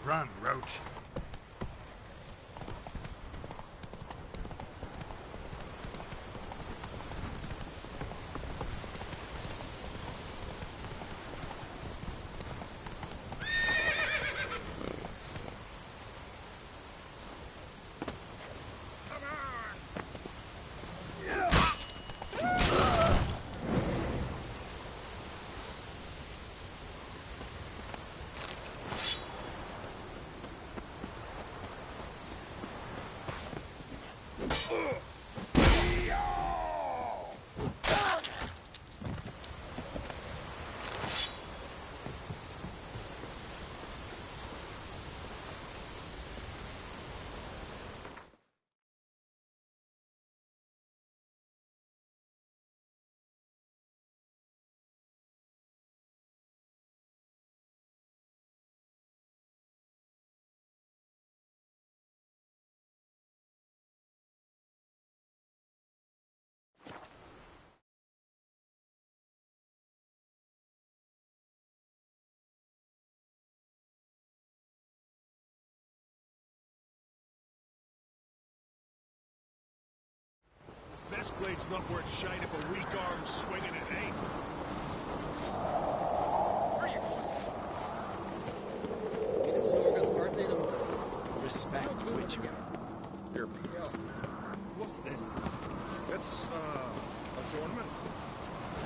Run, Roach. This blade's not worth shite if a weak arm's swinging it, eh? Where are you going? It is Norgon's birthday tomorrow. Respect, Witcher. Here, what's this? It's, adornment.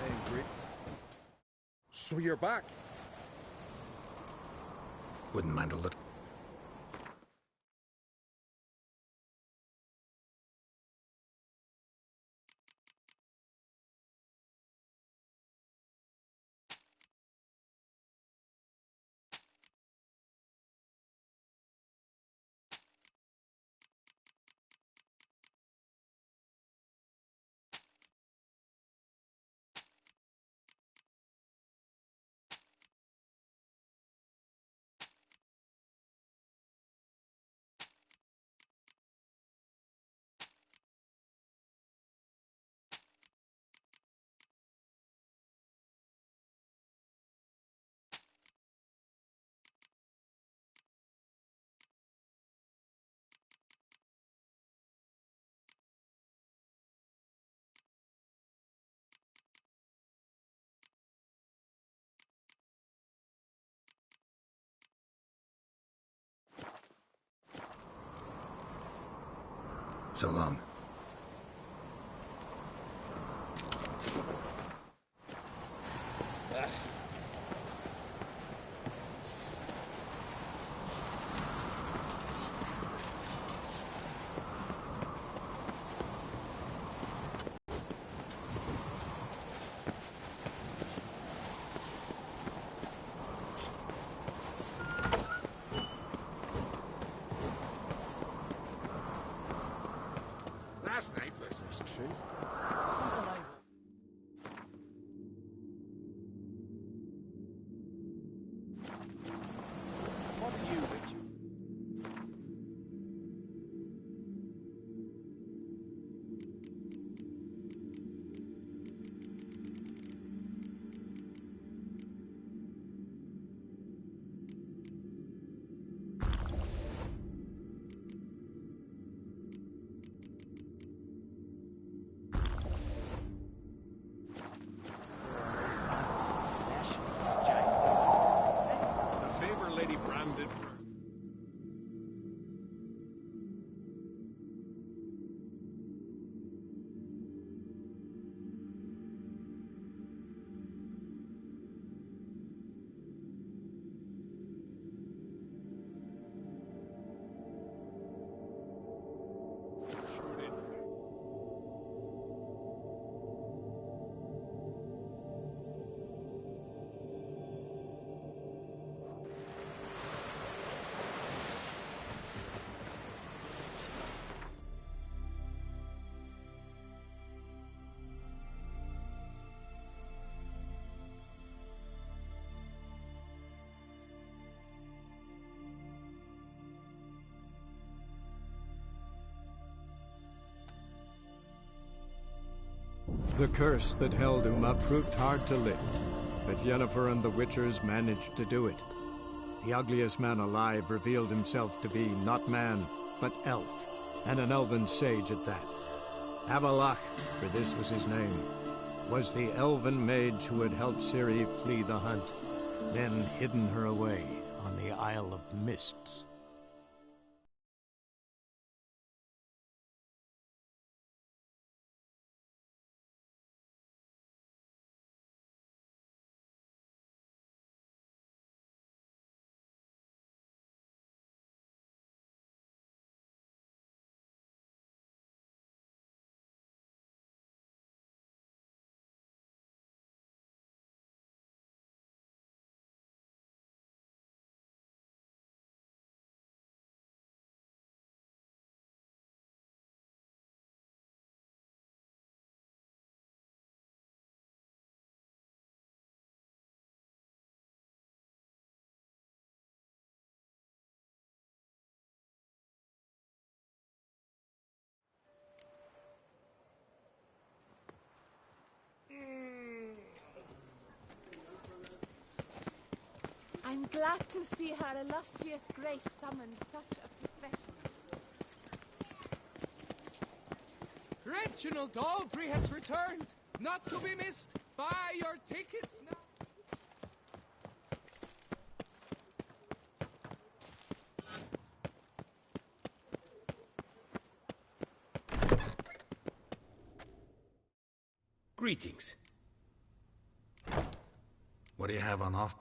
Angry. So you're back? Wouldn't mind a look. So long. Last night was truth. Something I... What are you, Richard? The curse that held Uma proved hard to lift, but Yennefer and the Witchers managed to do it. The ugliest man alive revealed himself to be not man, but elf, and an elven sage at that. Avalach, for this was his name, was the elven mage who had helped Ciri flee the hunt, then hidden her away on the Isle of Mists. I'm glad to see her illustrious grace summon such a professional. Reginald Aubrey has returned, not to be missed. Buy your tickets now. Greetings. What do you have on off?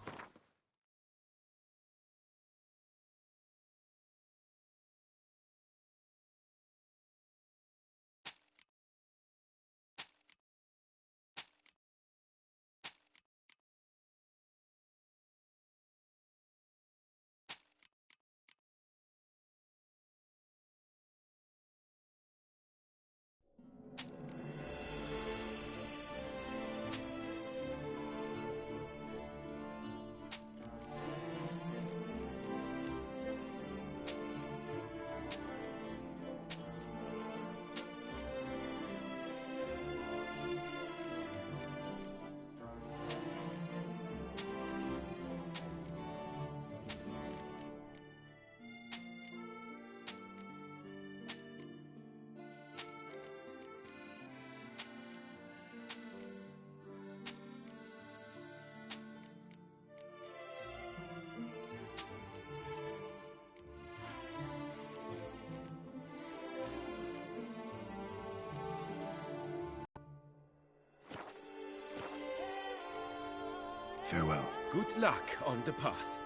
Farewell. Good luck on the path.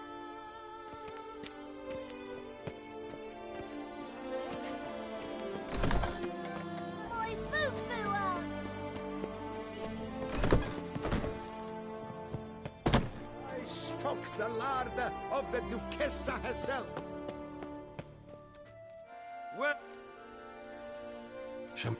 My foo-foo out! I stock the larder of the Duchessa herself. Well, Shum.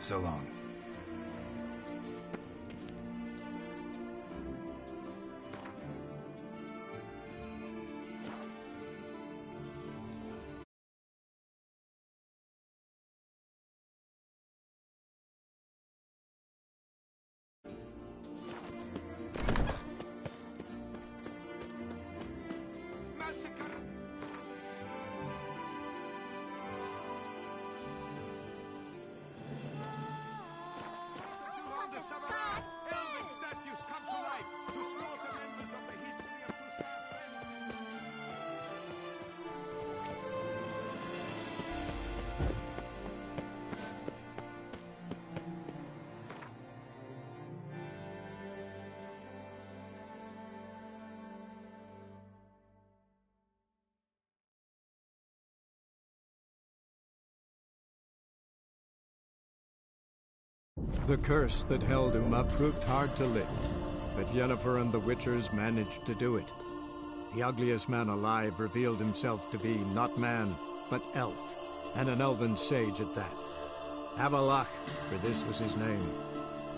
So long. Massacre! Durant the Savara, elven statues come to life to slaughter members of the history of Toussaint French. The curse that held Uma proved hard to lift, but Yennefer and the Witchers managed to do it. The ugliest man alive revealed himself to be not man, but elf, and an elven sage at that. Avalach, for this was his name,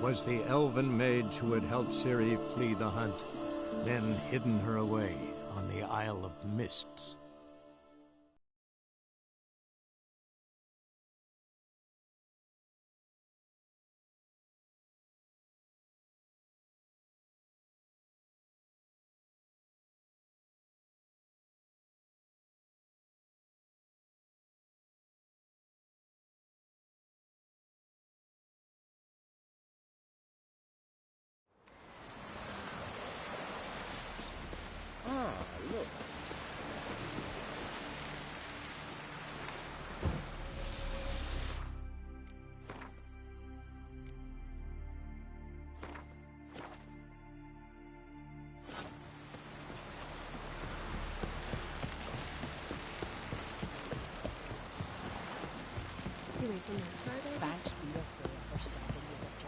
was the elven mage who had helped Ciri flee the hunt, then hidden her away on the Isle of Mists. Ah, look. Thanks be to Freya for sending the Witcher.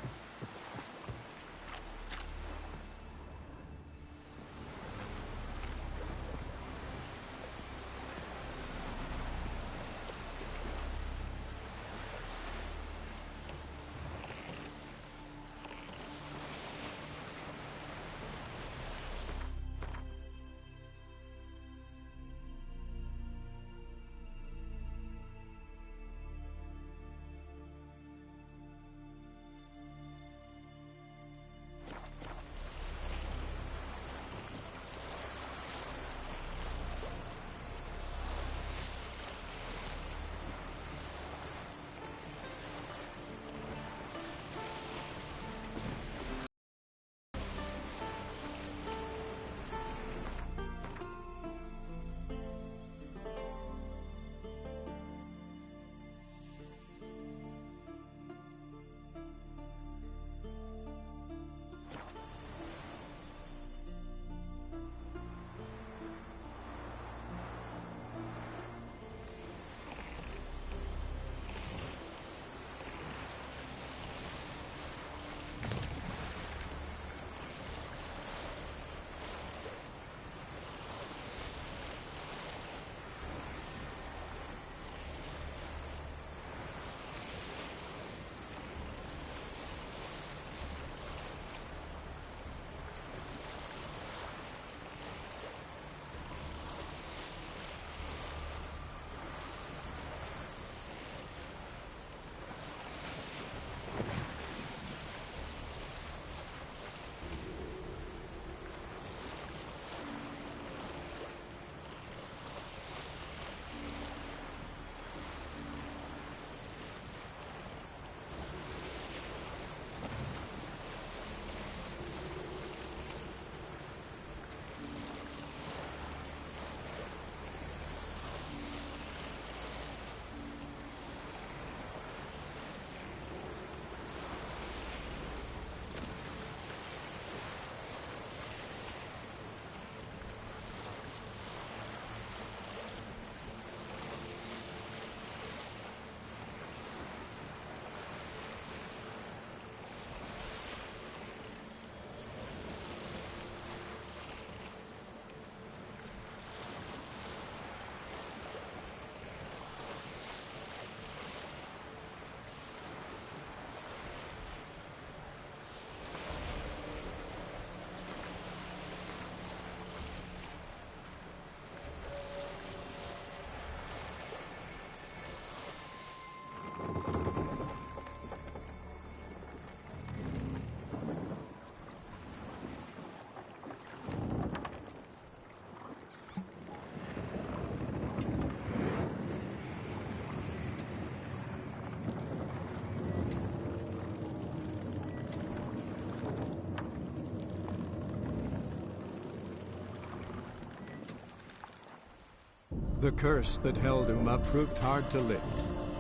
The curse that held Uma proved hard to lift,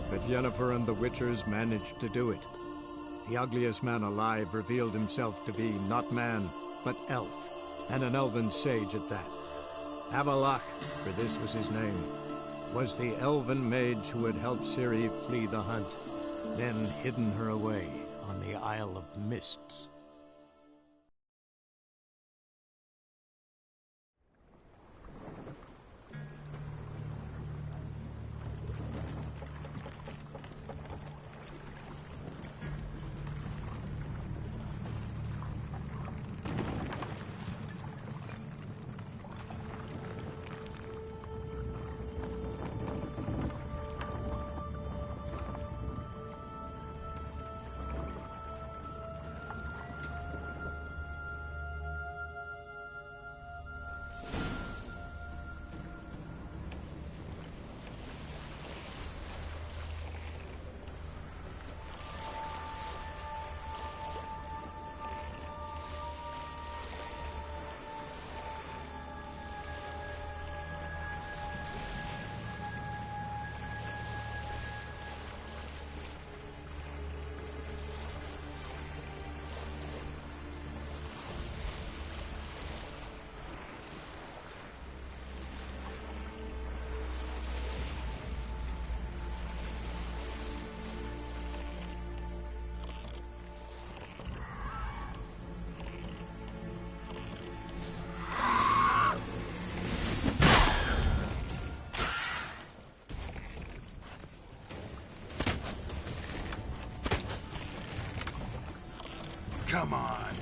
but Yennefer and the Witchers managed to do it. The ugliest man alive revealed himself to be not man, but elf, and an elven sage at that. Avalach, for this was his name, was the elven mage who had helped Ciri flee the hunt, then hidden her away on the Isle of Mists. Come on.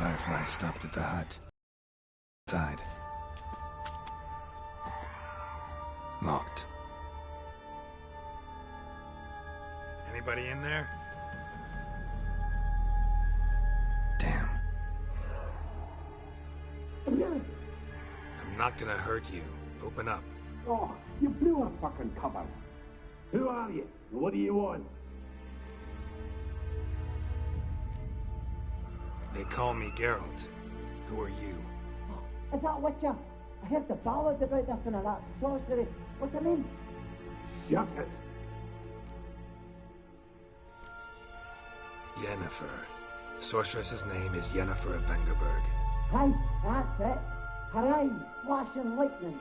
Firefly stopped at the hut. Inside. Locked. Anybody in there? Damn. I'm not gonna hurt you. Open up. Oh, you blew a fucking cupboard. Who are you? What do you want? They call me Geralt. Who are you? Is that Witcher? I heard the ballad about this and that sorceress. What's her name? Shut it. Yennefer. Sorceress's name is Yennefer of Vengerberg. Aye, that's it. Her eyes flashing lightning.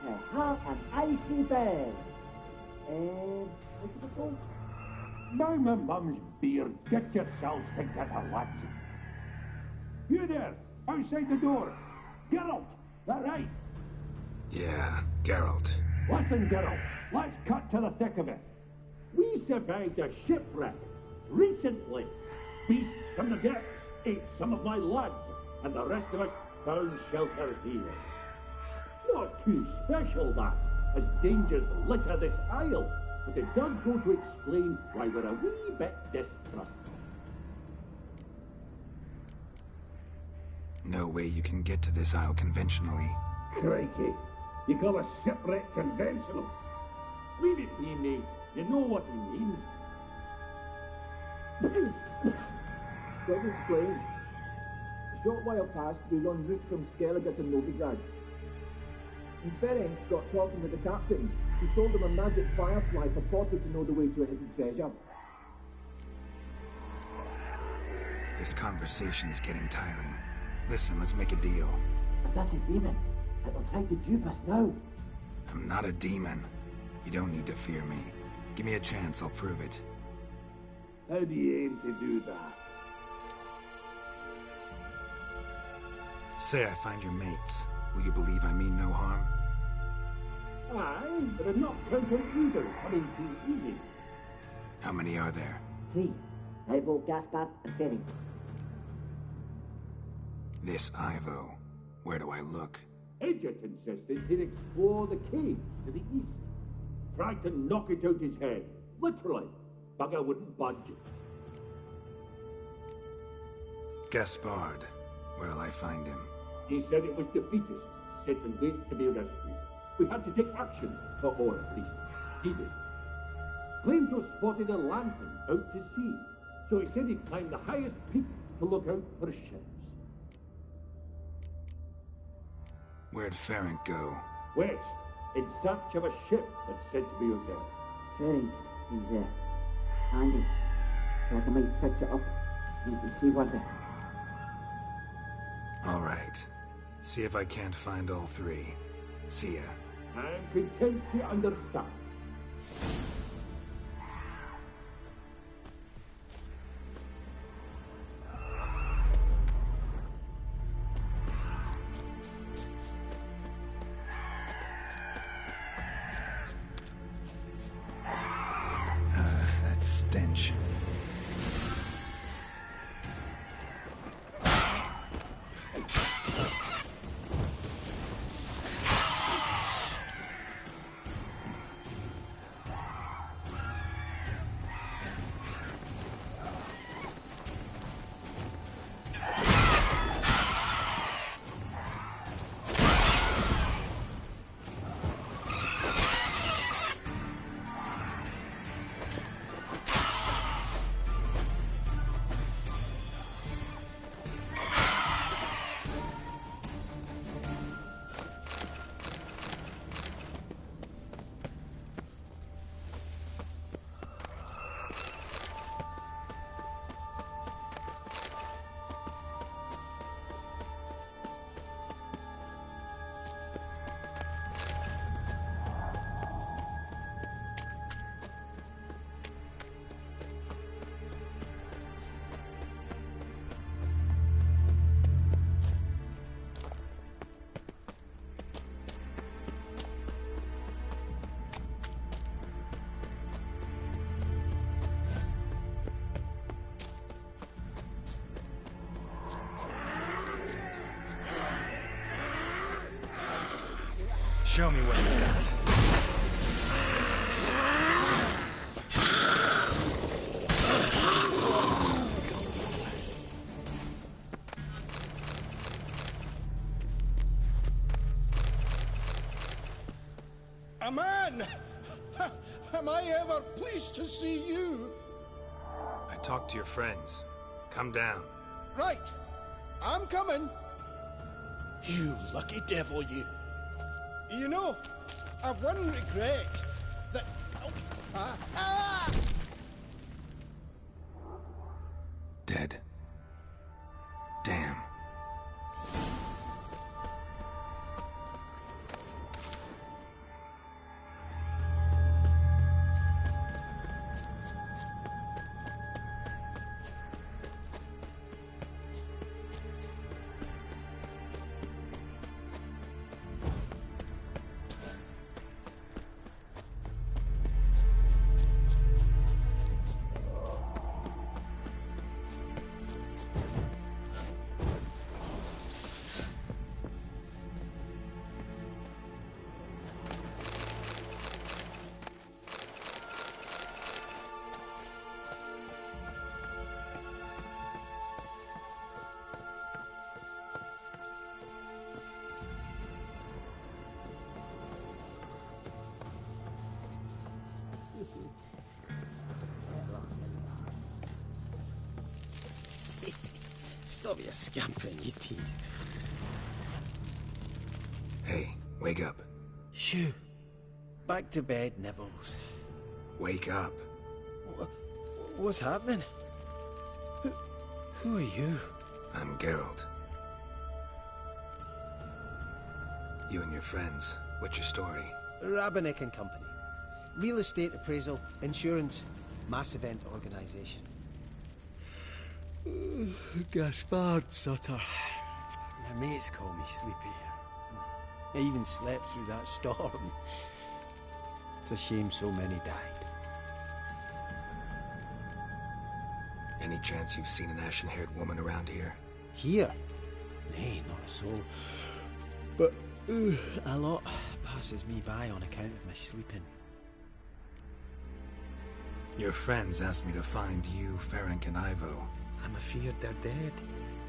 Her heart an icy bell. What did it go? By my mum's beard, get yourselves together, lads. You there, outside the door. Geralt, that right? Yeah, Geralt. Listen, Geralt, let's cut to the thick of it. We survived a shipwreck recently. Beasts from the depths ate some of my lads, and the rest of us found shelter here. Not too special, that, as dangers litter this isle, but it does go to explain why we're a wee bit distrustful. No way you can get to this isle conventionally. Crikey, you call a shipwreck conventional? Leave it be, mate. You know what he means. Let me explain. A short while past, we was en route from Skellige to Novigrad. And Ferenc got talking with the captain, who sold him a magic firefly purported to know the way to a hidden treasure. This conversation's getting tiring. Listen, let's make a deal. If that's a demon, it'll try to dupe us now. I'm not a demon. You don't need to fear me. Give me a chance, I'll prove it. How do you aim to do that? Say I find your mates. Will you believe I mean no harm? Aye, but I'm not counting either coming too easy. How many are there? 3. Ivo, Gaspard, and Ferenc. This Ivo. Where do I look? Edget insisted he'd explore the caves to the east. Tried to knock it out his head. Literally. Bugger wouldn't budge. Gaspard. Where'll I find him? He said it was defeatist, sit and wait to be rescued. We had to take action, or at least he did. Claimed to have spotted a lantern out to sea, so he said he'd climb the highest peak to look out for ships. Where'd Ferenc go? West, in search of a ship that's said to be out there. Ferenc, he's handy. Thought I might fix it up. You can see what the... All right. See if I can't find all 3. See ya. I'm content to understand. That stench. Show me what you got. A man! Am I ever pleased to see you? I talked to your friends. Come down. Right. I'm coming. You lucky devil, you. You know, I've one regret. That... Dead. Damn. Stop your scampering, you teeth. Hey, wake up. Shoo. Back to bed, Nibbles. Wake up. What's happening? Who are you? I'm Geralt. You and your friends, what's your story? Rabenik and Company. Real estate appraisal, insurance, mass event organisation. Gaspard Sutter. My mates call me Sleepy. I even slept through that storm. It's a shame so many died. Any chance you've seen an ashen-haired woman around here? Here? Nay, not a soul. But a lot passes me by on account of my sleeping. Your friends asked me to find you, Ferenc, and Ivo. I'm afeard they're dead.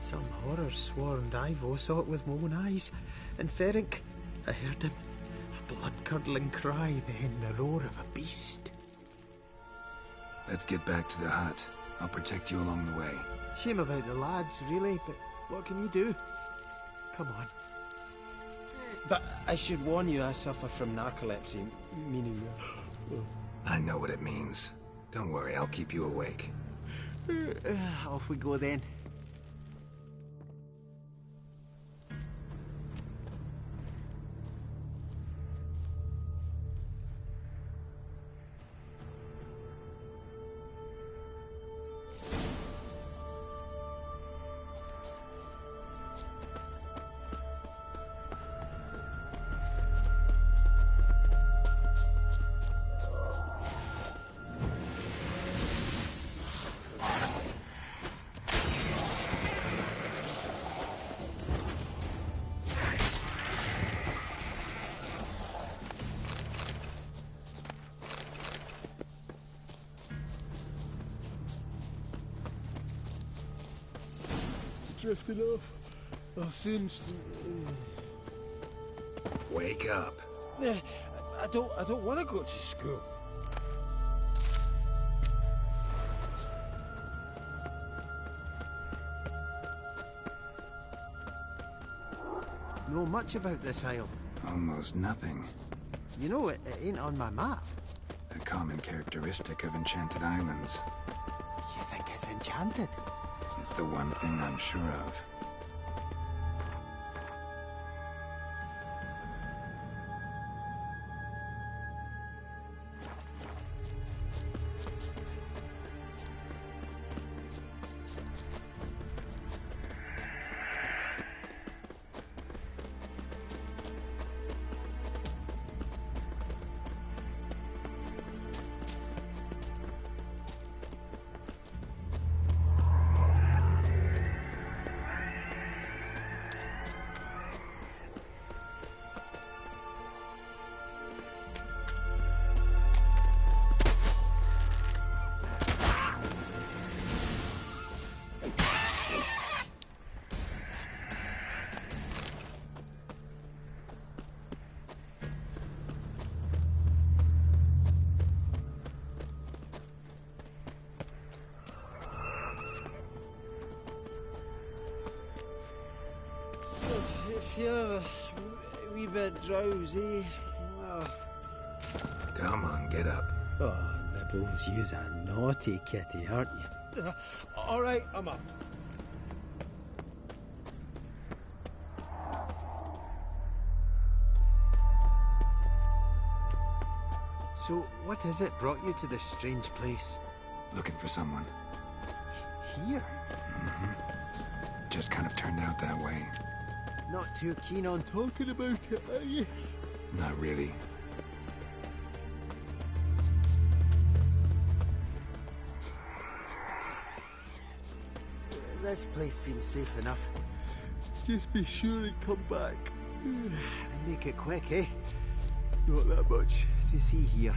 Some horror-sworn Ivo saw it with my own eyes. And Ferenc, I heard him. A blood-curdling cry, then the roar of a beast. Let's get back to the hut. I'll protect you along the way. Shame about the lads, really, but what can you do? Come on. But I should warn you, I suffer from narcolepsy, meaning... I know what it means. Don't worry, I'll keep you awake. Off we go then. Drifting off. I'll soon... Wake up. I don't want to go to school. Know much about this isle? Almost nothing. You know, it ain't on my map. A common characteristic of enchanted islands. You think it's enchanted? It's the one thing I'm sure of. A wee bit drowsy. Come on, get up. Oh, Nibbles, you's a naughty kitty, aren't you? All right, I'm up. So, what is it brought you to this strange place? Looking for someone. Here? Just kind of turned out that way. Not too keen on talking about it, are you? Not really. This place seems safe enough. Just be sure and come back. And make it quick, eh? Not that much to see here.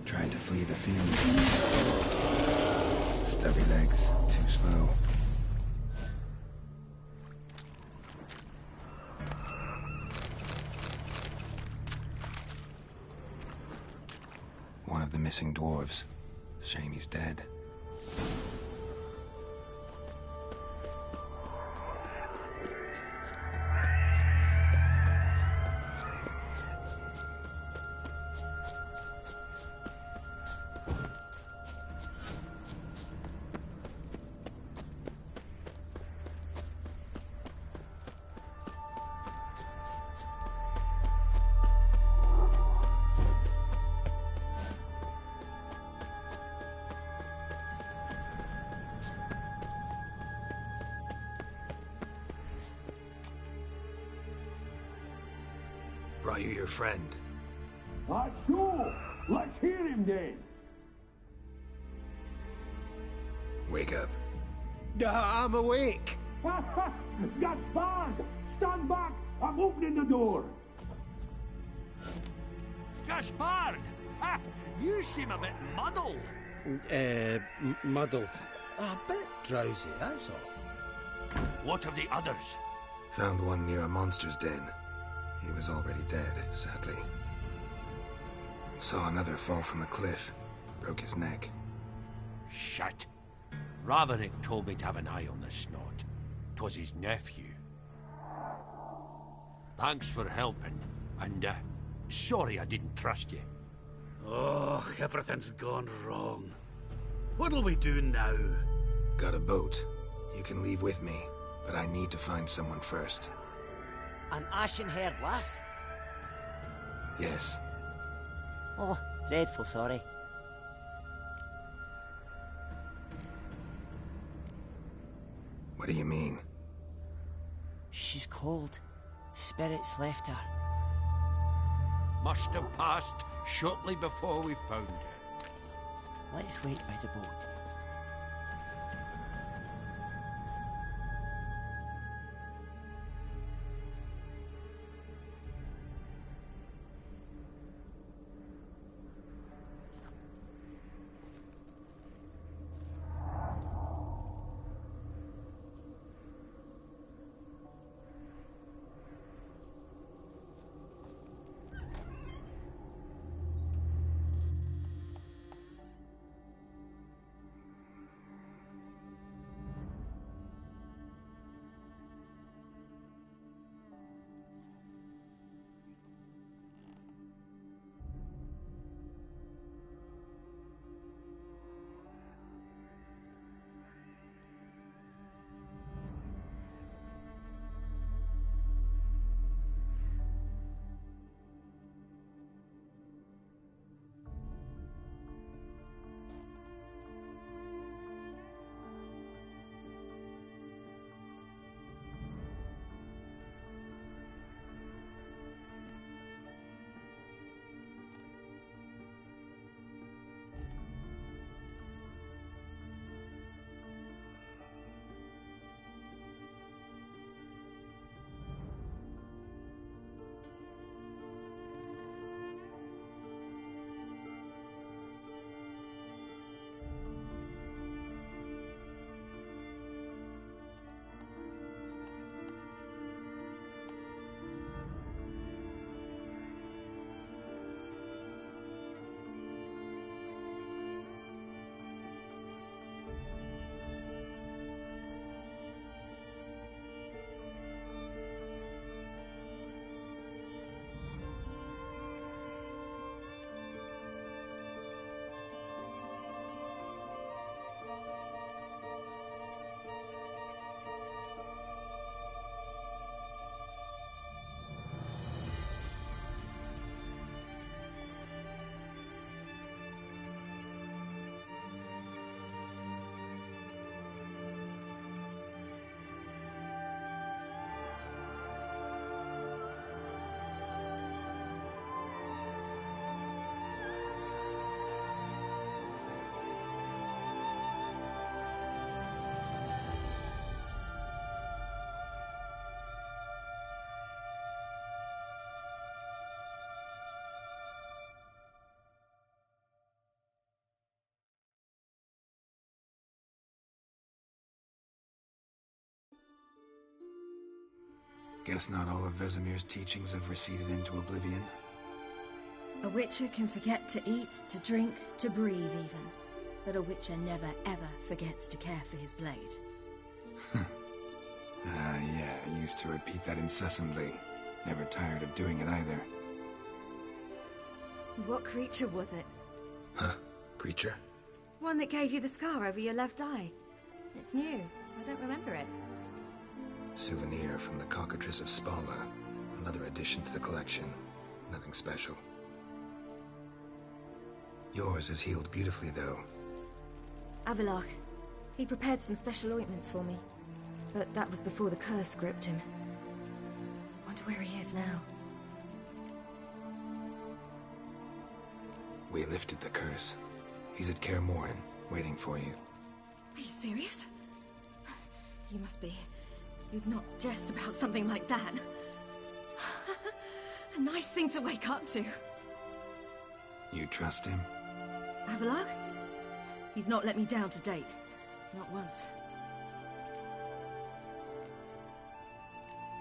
Tried to flee the field. Stubby legs, too slow. One of the missing dwarves. Shame he's dead. Brought you your friend. Sure. Let's hear him then. Wake up. I'm awake. Gaspard! Stand back! I'm opening the door. Gaspard! Ha! You seem a bit muddled. Muddled. A bit drowsy, that's all. What of the others? Found one near a monster's den. He was already dead, sadly. Saw another fall from a cliff. Broke his neck. Shit. Raverick told me to have an eye on the snot. 'Twas his nephew. Thanks for helping, and sorry I didn't trust you. Oh, everything's gone wrong. What'll we do now? Got a boat. You can leave with me, but I need to find someone first. An ashen-haired lass? Yes. Oh, dreadful sorry. What do you mean? She's cold. Spirits left her. Must have passed shortly before we found her. Let's wait by the boat. Guess not all of Vesemir's teachings have receded into oblivion. A witcher can forget to eat, to drink, to breathe even. But a witcher never ever forgets to care for his blade. Yeah, I used to repeat that incessantly. Never tired of doing it either. What creature was it? Huh? Creature? One that gave you the scar over your left eye. It's new. I don't remember it. Souvenir from the Cockatrice of Spala. Another addition to the collection. Nothing special. Yours is healed beautifully, though. Avalok. He prepared some special ointments for me. But that was before the curse gripped him. Wonder where he is now. We lifted the curse. He's at Kaer Morhen, waiting for you. Are you serious? You must be. You'd not jest about something like that. A nice thing to wake up to. You trust him? Avalok? He's not let me down to date. Not once.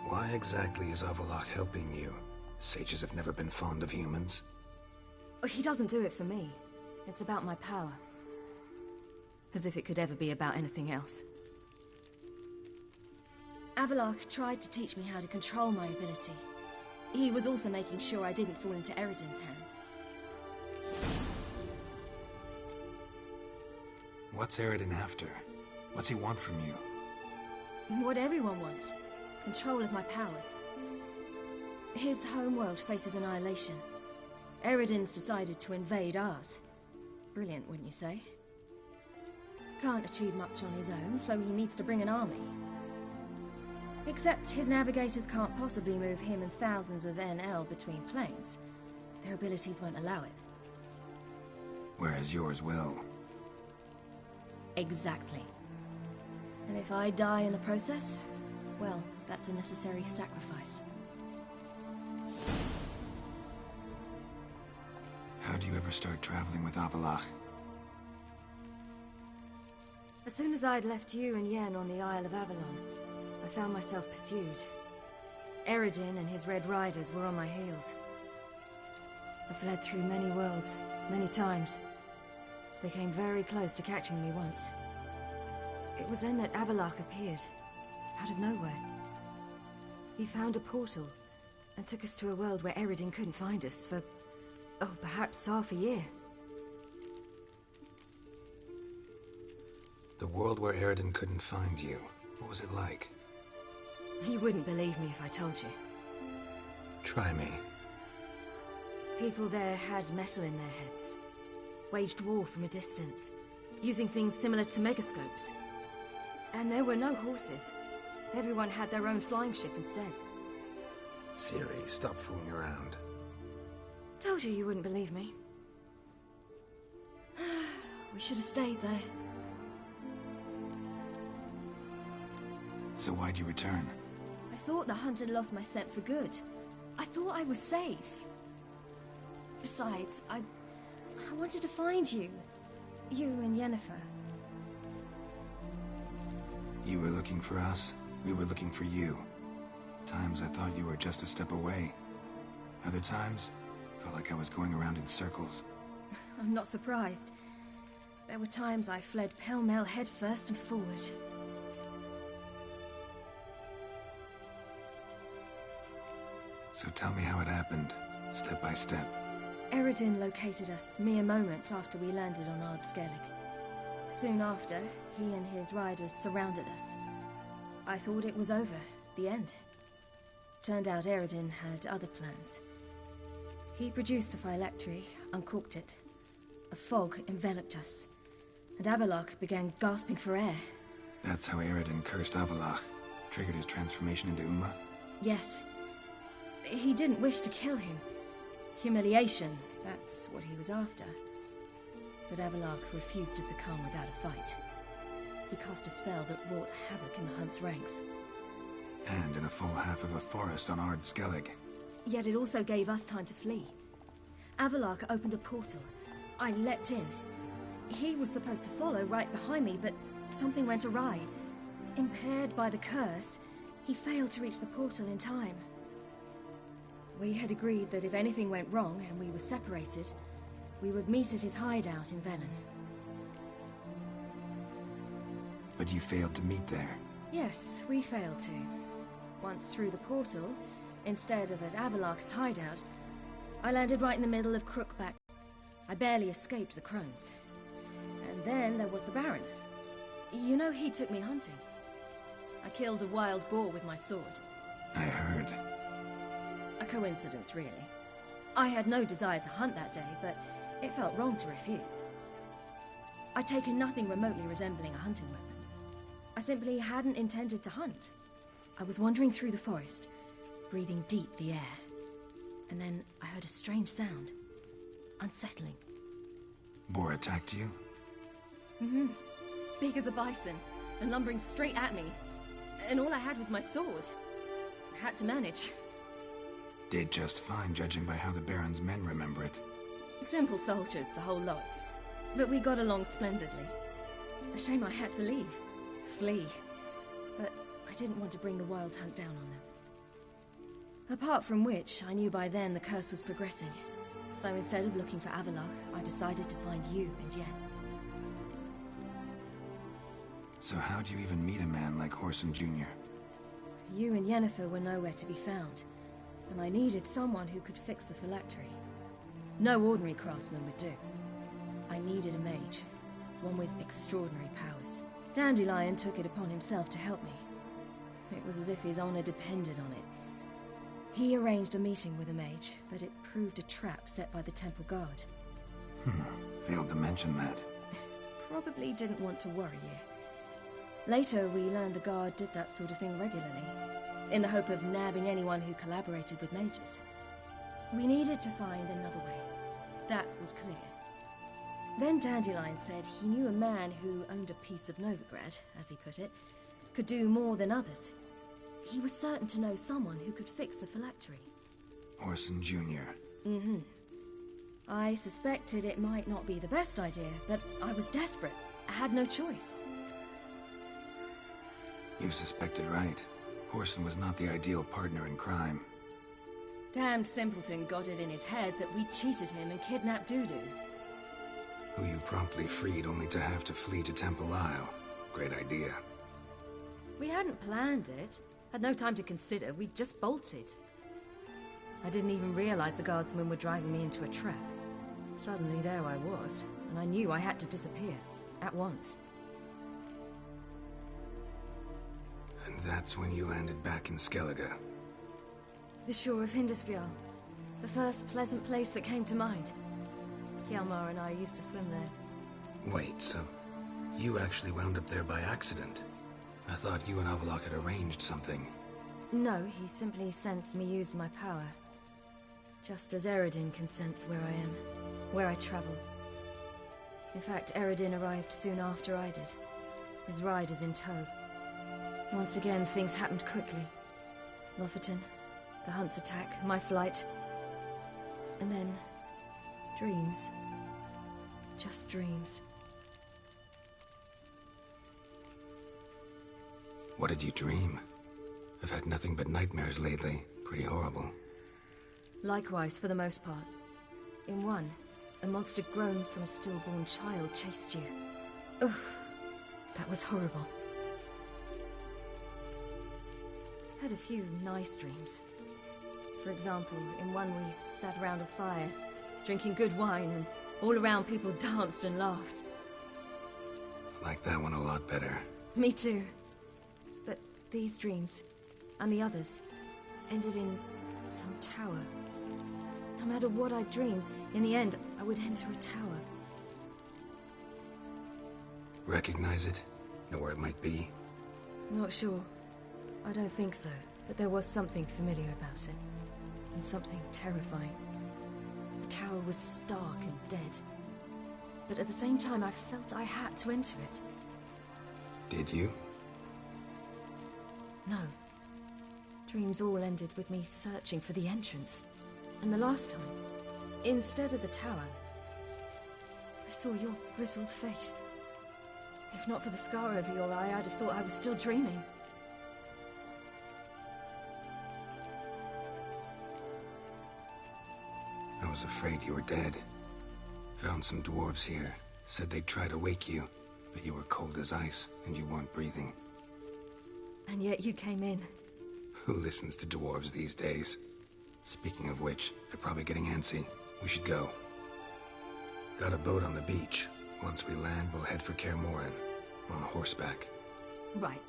Why exactly is Avalok helping you? Sages have never been fond of humans. He doesn't do it for me. It's about my power. As if it could ever be about anything else. Avalok tried to teach me how to control my ability. He was also making sure I didn't fall into Eredin's hands. What's Eredin after? What's he want from you? What everyone wants. Control of my powers. His homeworld faces annihilation. Eredin's decided to invade ours. Brilliant, wouldn't you say? Can't achieve much on his own, so he needs to bring an army. Except his navigators can't possibly move him and thousands of NL between planes. Their abilities won't allow it. Whereas yours will. Exactly. And if I die in the process, well, that's a necessary sacrifice. How do you ever start traveling with Avalok? As soon as I'd left you and Yen on the Isle of Avalon, I found myself pursued. Eredin and his Red Riders were on my heels. I fled through many worlds, many times. They came very close to catching me once. It was then that Avalok appeared, out of nowhere. He found a portal, and took us to a world where Eredin couldn't find us for, oh, perhaps half a year. The world where Eredin couldn't find you, what was it like? You wouldn't believe me if I told you. Try me. People there had metal in their heads. Waged war from a distance, using things similar to megascopes. And there were no horses. Everyone had their own flying ship instead. Ciri, stop fooling around. Told you you wouldn't believe me. We should have stayed there. So why'd you return? I thought the hunt had lost my scent for good. I thought I was safe. Besides, I wanted to find you. You and Yennefer. You were looking for us, we were looking for you. Times I thought you were just a step away. Other times, felt like I was going around in circles. I'm not surprised. There were times I fled pell-mell headfirst and forward. So tell me how it happened, step by step. Eredin located us mere moments after we landed on Ard Skellig. Soon after, he and his riders surrounded us. I thought it was over, the end. Turned out Eredin had other plans. He produced the phylactery, uncorked it. A fog enveloped us, and Avalok began gasping for air. That's how Eredin cursed Avalok, triggered his transformation into Uma? Yes. He didn't wish to kill him. Humiliation, that's what he was after. But Avalok refused to succumb without a fight. He cast a spell that wrought havoc in the hunt's ranks. And in a full half of a forest on Ard Skellig. Yet it also gave us time to flee. Avalok opened a portal. I leapt in. He was supposed to follow right behind me, but something went awry. Impaired by the curse, He failed to reach the portal in time. We had agreed that if anything went wrong and we were separated, we would meet at his hideout in Velen. But you failed to meet there. Yes, we failed to. Once through the portal, instead of at Avalok's hideout, I landed right in the middle of Crookback. I barely escaped the crones. And then there was the Baron. You know, he took me hunting. I killed a wild boar with my sword. I heard. A coincidence, really. I had no desire to hunt that day, but it felt wrong to refuse. I'd taken nothing remotely resembling a hunting weapon. I simply hadn't intended to hunt. I was wandering through the forest, breathing deep the air. And then I heard a strange sound. Unsettling. Boar attacked you? Mm-hmm. Big as a bison, and lumbering straight at me. And all I had was my sword. Had to manage. Did just fine, judging by how the Baron's men remember it. Simple soldiers, the whole lot. But we got along splendidly. A shame I had to leave. Flee. But I didn't want to bring the wild hunt down on them. Apart from which, I knew by then the curse was progressing. So instead of looking for Avalok, I decided to find you and Yen. So how'd you even meet a man like Whoreson Jr.? You and Yennefer were nowhere to be found, and I needed someone who could fix the phylactery. No ordinary craftsman would do. I needed a mage, one with extraordinary powers. Dandelion took it upon himself to help me. It was as if his honor depended on it. He arranged a meeting with a mage, but it proved a trap set by the temple guard. Failed to mention that. Probably didn't want to worry you. Later, we learned the guard did that sort of thing regularly, in the hope of nabbing anyone who collaborated with mages. We needed to find another way. That was clear. Then Dandelion said he knew a man who owned a piece of Novigrad, as he put it, could do more than others. He was certain to know someone who could fix the phylactery. Whoreson Jr. Mm-hmm. I suspected it might not be the best idea, but I was desperate. I had no choice. You suspected right. Whoreson was not the ideal partner in crime. Damned simpleton got it in his head that we cheated him and kidnapped Dudu. Who you promptly freed only to have to flee to Temple Isle. Great idea. We hadn't planned it. Had no time to consider. We just bolted. I didn't even realize the guardsmen were driving me into a trap. Suddenly there I was, and I knew I had to disappear. At once. And that's when you landed back in Skellige. The shore of Hindisfjall. The first pleasant place that came to mind. Hjalmar and I used to swim there. Wait, so you actually wound up there by accident? I thought you and Avalok had arranged something. No, he simply sensed me used my power. Just as Eredin can sense where I am, where I travel. In fact, Eredin arrived soon after I did, his riders in tow. Once again, things happened quickly. Lofoten, the hunt's attack, my flight. And then, dreams. Just dreams. What did you dream? I've had nothing but nightmares lately. Pretty horrible. Likewise, for the most part. In one, a monster grown from a stillborn child chased you. Ugh, that was horrible. Had a few nice dreams. For example, in one we sat around a fire, drinking good wine, and all around people danced and laughed. I like that one a lot better. Me too. But these dreams, and the others, ended in some tower. No matter what I dream, in the end, I would enter a tower. Recognize it? Know where it might be? Not sure. I don't think so, but there was something familiar about it. And something terrifying. The tower was stark and dead. But at the same time, I felt I had to enter it. Did you? No. Dreams all ended with me searching for the entrance. And the last time, instead of the tower, I saw your grizzled face. If not for the scar over your eye, I'd have thought I was still dreaming. was afraid you were dead. Found some dwarves here. Said they'd try to wake you, but you were cold as ice, and you weren't breathing. And yet you came in. Who listens to dwarves these days? Speaking of which, they're probably getting antsy. We should go. Got a boat on the beach. Once we land, we'll head for Kaer Morhen. On horseback. Right.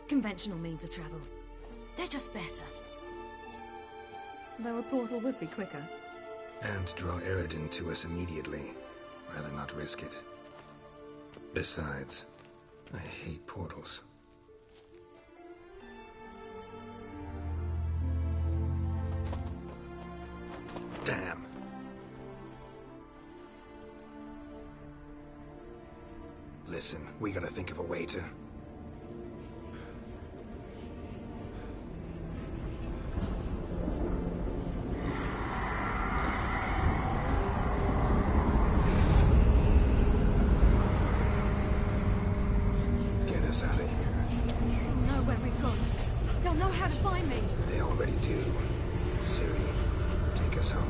Conventional means of travel. They're just better. Though a portal would be quicker. And draw Eredin to us immediately. Rather not risk it. Besides, I hate portals. Damn. Listen, we gotta think of a way to... get us out of here. They'll know where we've gone. They'll know how to find me. They already do. Ciri, take us home.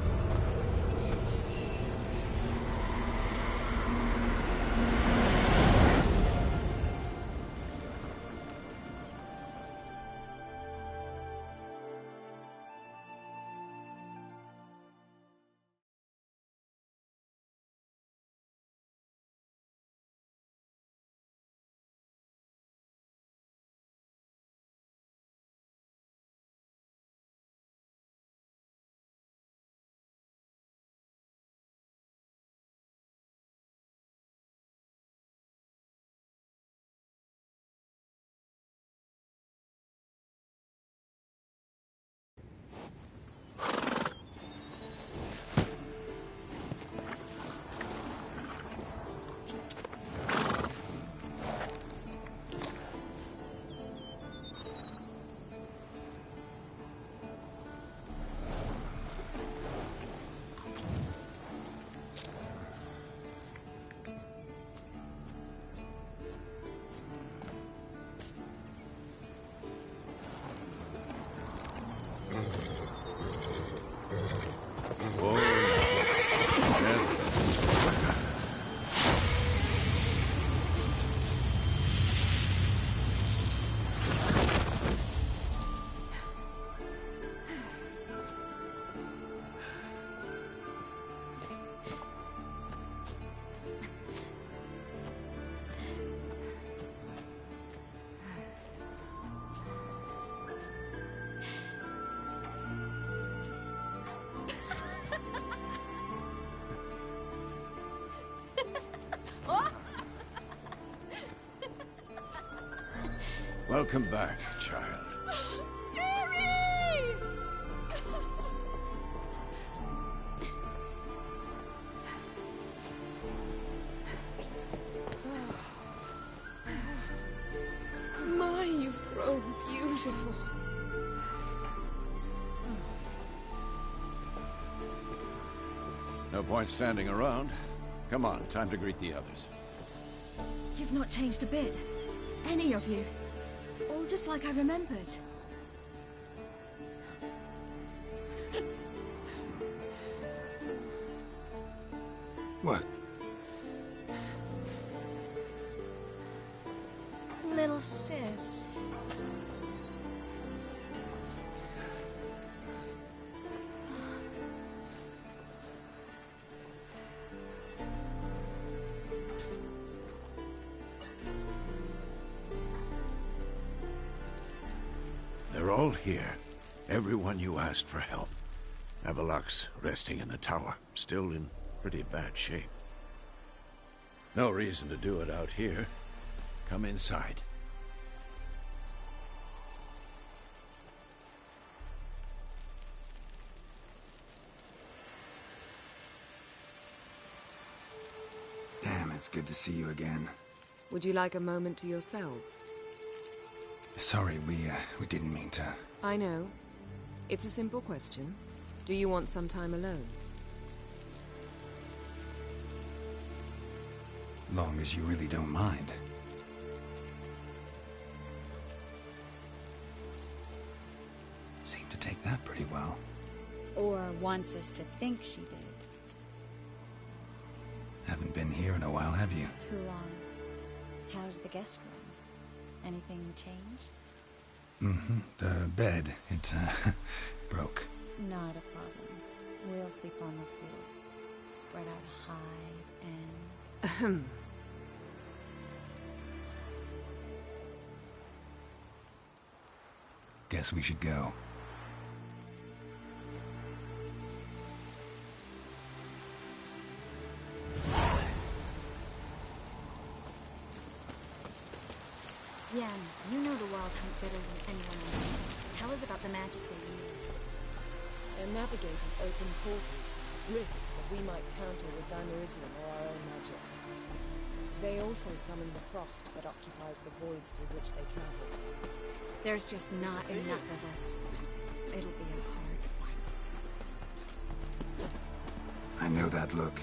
Welcome back, child. Ciri! My, you've grown beautiful. No point standing around. Come on, time to greet the others. You've not changed a bit. Any of you. All just like I remembered. What? Little sis. They're all here. Everyone you asked for help. Avalok's resting in the tower, still in pretty bad shape. No reason to do it out here. Come inside. Damn, it's good to see you again. Would you like a moment to yourselves? Sorry, we didn't mean to... I know. It's a simple question. Do you want some time alone? Long as you really don't mind. Seem to take that pretty well. Or wants us to think she did. Haven't been here in a while, have you? Too long. How's the guest room? Anything changed? Mm-hmm. The bed, it, broke. Not a problem. We'll sleep on the floor. Spread out high and... Guess we should go. Yan, you know the Wild Hunt better than anyone else. Tell us about the magic they use. Their navigators open portals, rifts that we might counter with Dimeridium or our own magic. They also summon the frost that occupies the voids through which they travel. There's just not enough of us. It'll be a hard fight. I know that look.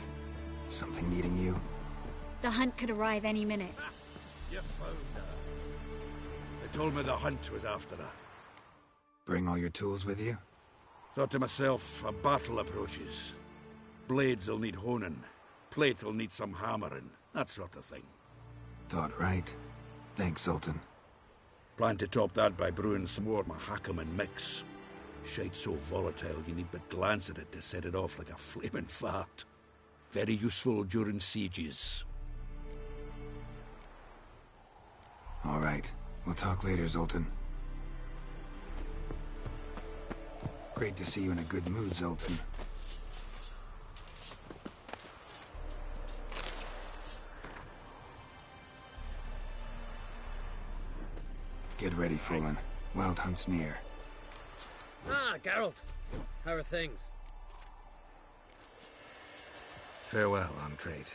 Something eating you? The hunt could arrive any minute. You found her. They told me the hunt was after her. Bring all your tools with you? Thought to myself, a battle approaches. Blades will need honing. Plate will need some hammering. That sort of thing. Thought right. Thanks, Sultan. Plan to top that by brewing some more Mahakaman mix. Shite so volatile you need but glance at it to set it off like a flaming fart. Very useful during sieges. All right. We'll talk later, Zoltan. Great to see you in a good mood, Zoltan. Get ready, Fullen. Wild Hunt's near. Ah, Geralt. How are things? Farewell, Ancrate.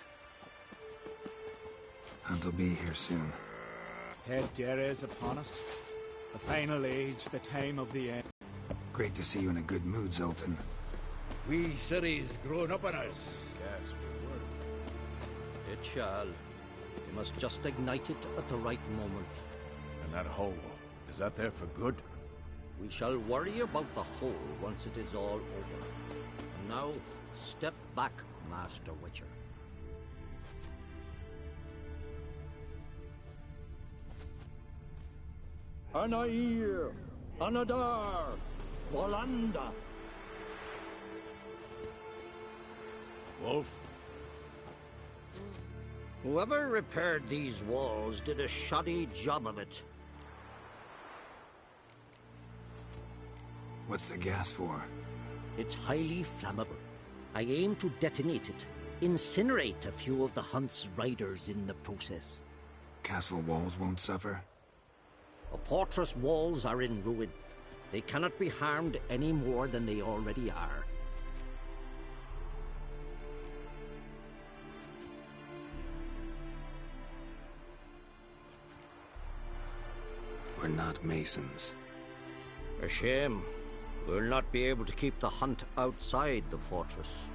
Hunt'll be here soon. Head Dere is upon us. The final age, the time of the end. Great to see you in a good mood, Zoltan. We cities grown up on us. Yes, we were. It shall. We must just ignite it at the right moment. And that hole, is that there for good? We shall worry about the hole once it is all over. And now, step back, Master Witcher. Anair, Anadar, Bolanda. Wolf? Whoever repaired these walls did a shoddy job of it. What's the gas for? It's highly flammable. I aim to detonate it, incinerate a few of the Hunt's riders in the process. Castle walls won't suffer? The fortress walls are in ruin. They cannot be harmed any more than they already are. We're not masons. A shame. We'll not be able to keep the Hunt outside the fortress.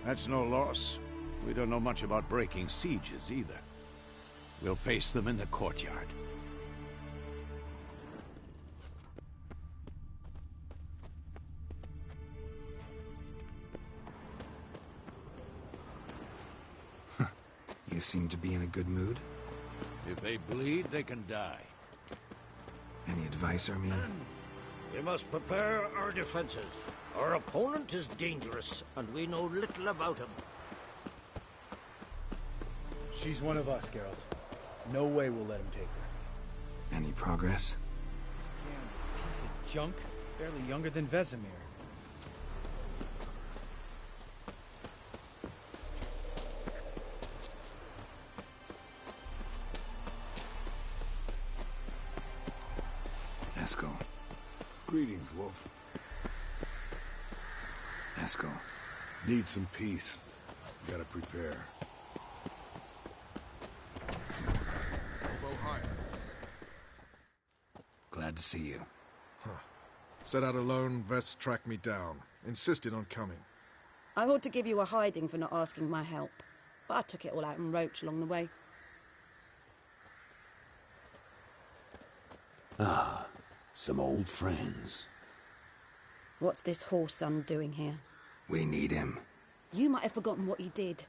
That's no loss. We don't know much about breaking sieges either. We'll face them in the courtyard. You seem to be in a good mood. If they bleed, they can die. Any advice, Ermion? We must prepare our defenses. Our opponent is dangerous, and we know little about him. She's one of us, Geralt. No way we'll let him take her. Any progress? Damn piece of junk. Barely younger than Vesemir. Eskel. Greetings, Wolf. Eskel. Need some peace. Gotta prepare. Elbow higher. Glad to see you. Huh. Set out alone, Vest tracked me down. Insisted on coming. I ought to give you a hiding for not asking my help, but I took it all out in Roach along the way. Ah, some old friends. What's this horse son doing here? We need him. You might have forgotten what he did.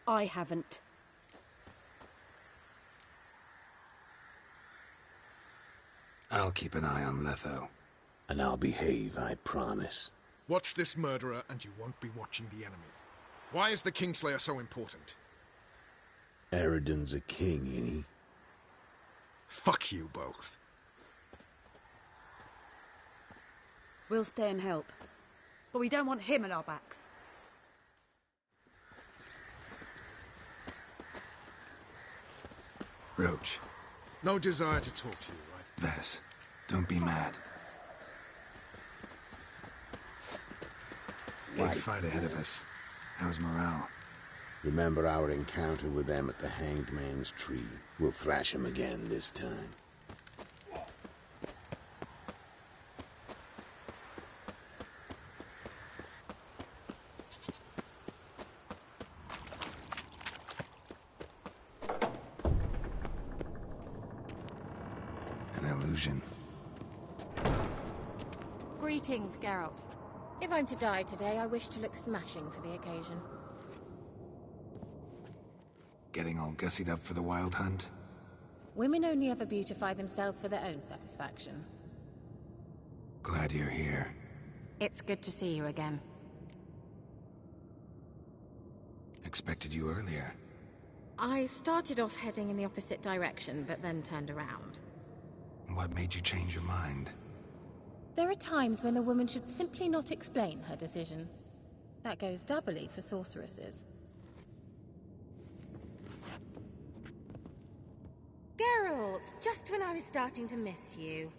I haven't. I'll keep an eye on Letho. And I'll behave, I promise. Watch this murderer and you won't be watching the enemy. Why is the Kingslayer so important? Eridan's a king, ain't he? Fuck you both. We'll stay and help. But we don't want him at our backs. Roach. No desire to talk to you, right? Vess, don't be mad. Big fight ahead of us. How's morale? Remember our encounter with them at the Hanged Man's Tree? We'll thrash him again this time. An illusion. Greetings, Geralt. If I'm to die today, I wish to look smashing for the occasion. Getting all gussied up for the wild hunt? Women only ever beautify themselves for their own satisfaction. Glad you're here. It's good to see you again. Expected you earlier. I started off heading in the opposite direction, but then turned around. What made you change your mind? There are times when a woman should simply not explain her decision. That goes doubly for sorceresses. Geralt, just when I was starting to miss you.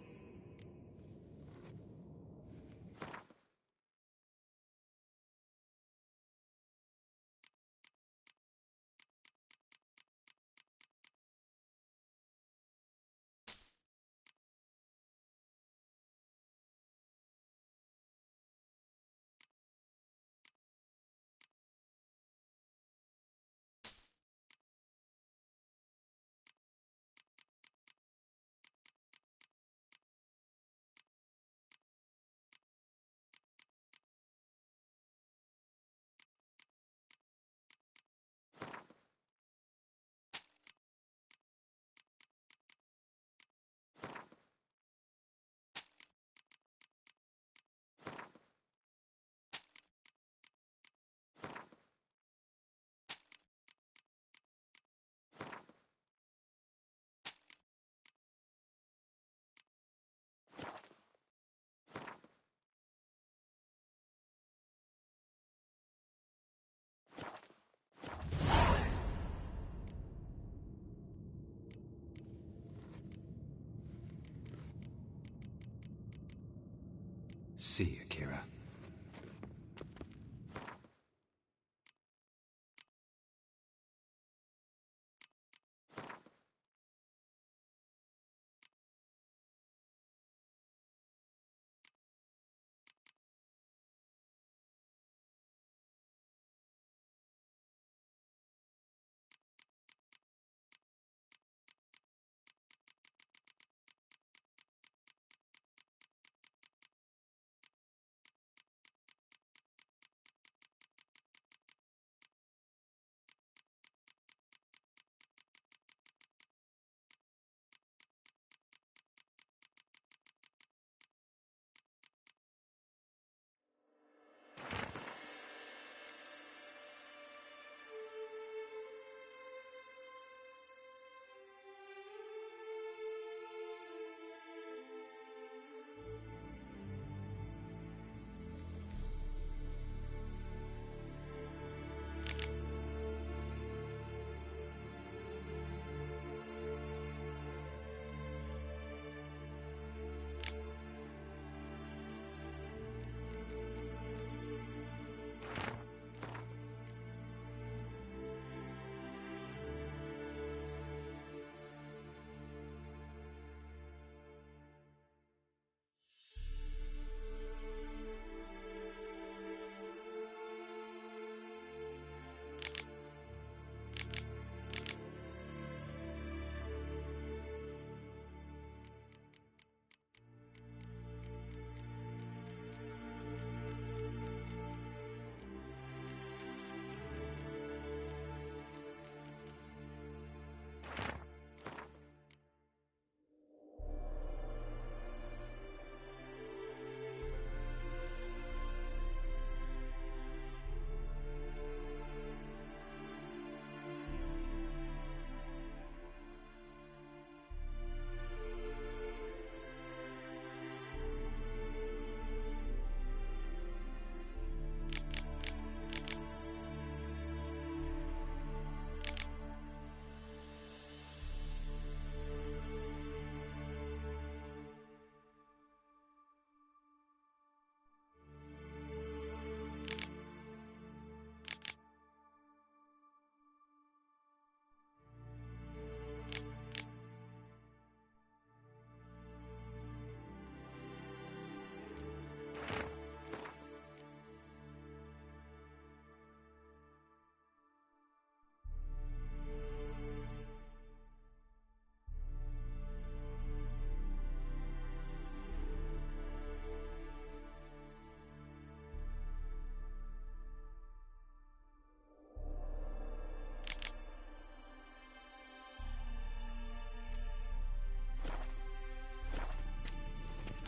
See, Akira.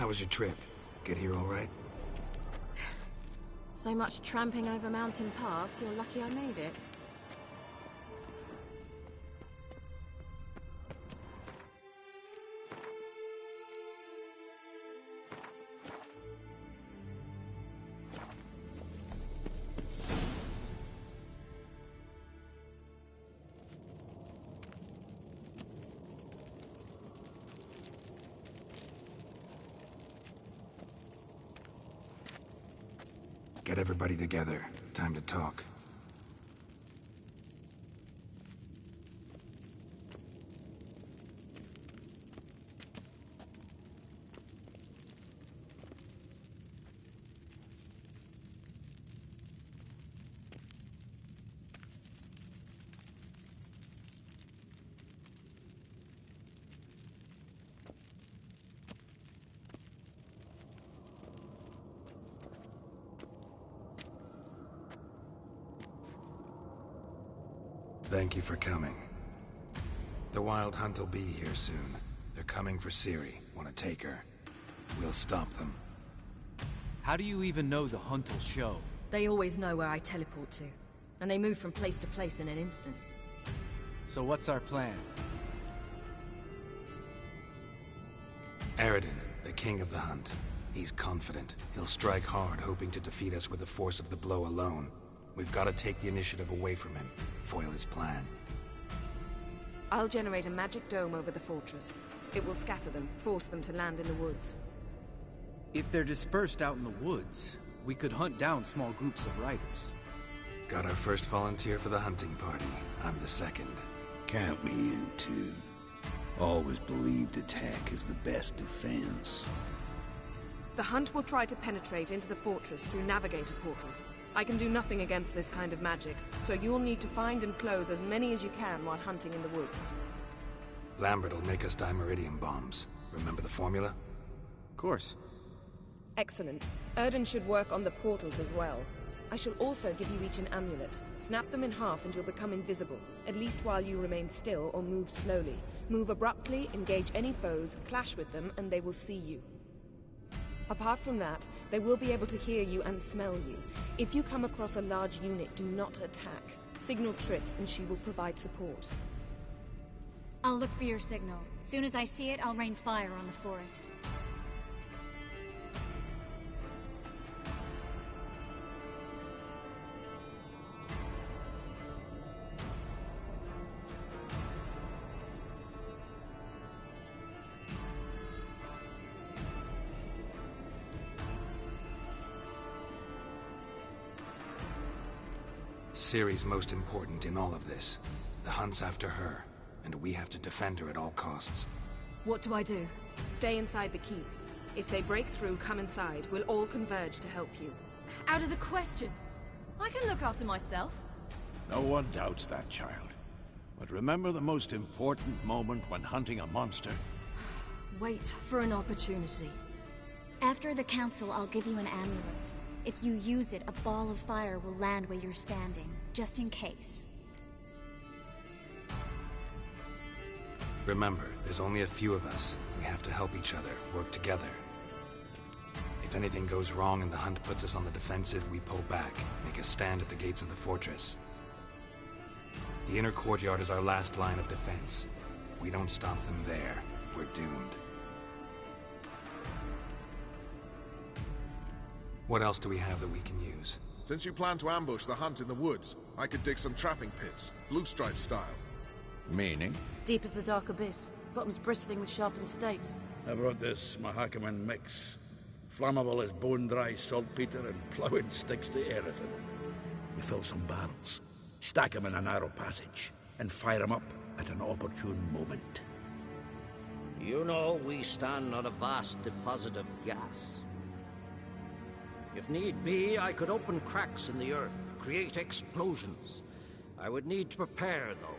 How was your trip? Get here all right? So much tramping over mountain paths, you're lucky I made it. Get everybody together. Time to talk. Thank you for coming. The Wild Hunt will be here soon. They're coming for Ciri. Want to take her. We'll stop them. How do you even know the Hunt will show? They always know where I teleport to. And they move from place to place in an instant. So what's our plan? Eredin, the king of the Hunt. He's confident. He'll strike hard, hoping to defeat us with the force of the blow alone. We've got to take the initiative away from him. Foil his plan. I'll generate a magic dome over the fortress. It will scatter them, force them to land in the woods. If they're dispersed out in the woods, we could hunt down small groups of riders. Got our first volunteer for the hunting party. I'm the second. Count me in too. Always believed attack is the best defense. The Hunt will try to penetrate into the fortress through navigator portals. I can do nothing against this kind of magic, so you'll need to find and close as many as you can while hunting in the woods. Lambert will make us dimeridium bombs. Remember the formula? Of course. Excellent. Erden should work on the portals as well. I shall also give you each an amulet. Snap them in half and you'll become invisible, at least while you remain still or move slowly. Move abruptly, engage any foes, clash with them, and they will see you. Apart from that, they will be able to hear you and smell you. If you come across a large unit, do not attack. Signal Triss and she will provide support. I'll look for your signal. Soon as I see it, I'll rain fire on the forest. Ciri's most important in all of this. The Hunt's after her, and we have to defend her at all costs. What do I do? Stay inside the keep. If they break through, come inside. We'll all converge to help you. Out of the question. I can look after myself. No one doubts that, child. But remember the most important moment when hunting a monster? Wait for an opportunity. After the council, I'll give you an amulet. If you use it, a ball of fire will land where you're standing, just in case. Remember, there's only a few of us. We have to help each other, work together. If anything goes wrong and the Hunt puts us on the defensive, we pull back, make a stand at the gates of the fortress. The inner courtyard is our last line of defense. If we don't stop them there, we're doomed. What else do we have that we can use? Since you plan to ambush the Hunt in the woods, I could dig some trapping pits, blue stripe style. Meaning? Deep as the dark abyss, bottoms bristling with sharpened stakes. I brought this Mahakaman mix. Flammable as bone-dry saltpeter and ploughing sticks to everything. You fill some barrels, stack them in a narrow passage, and fire them up at an opportune moment. You know, we stand on a vast deposit of gas. If need be, I could open cracks in the earth, create explosions. I would need to prepare, though.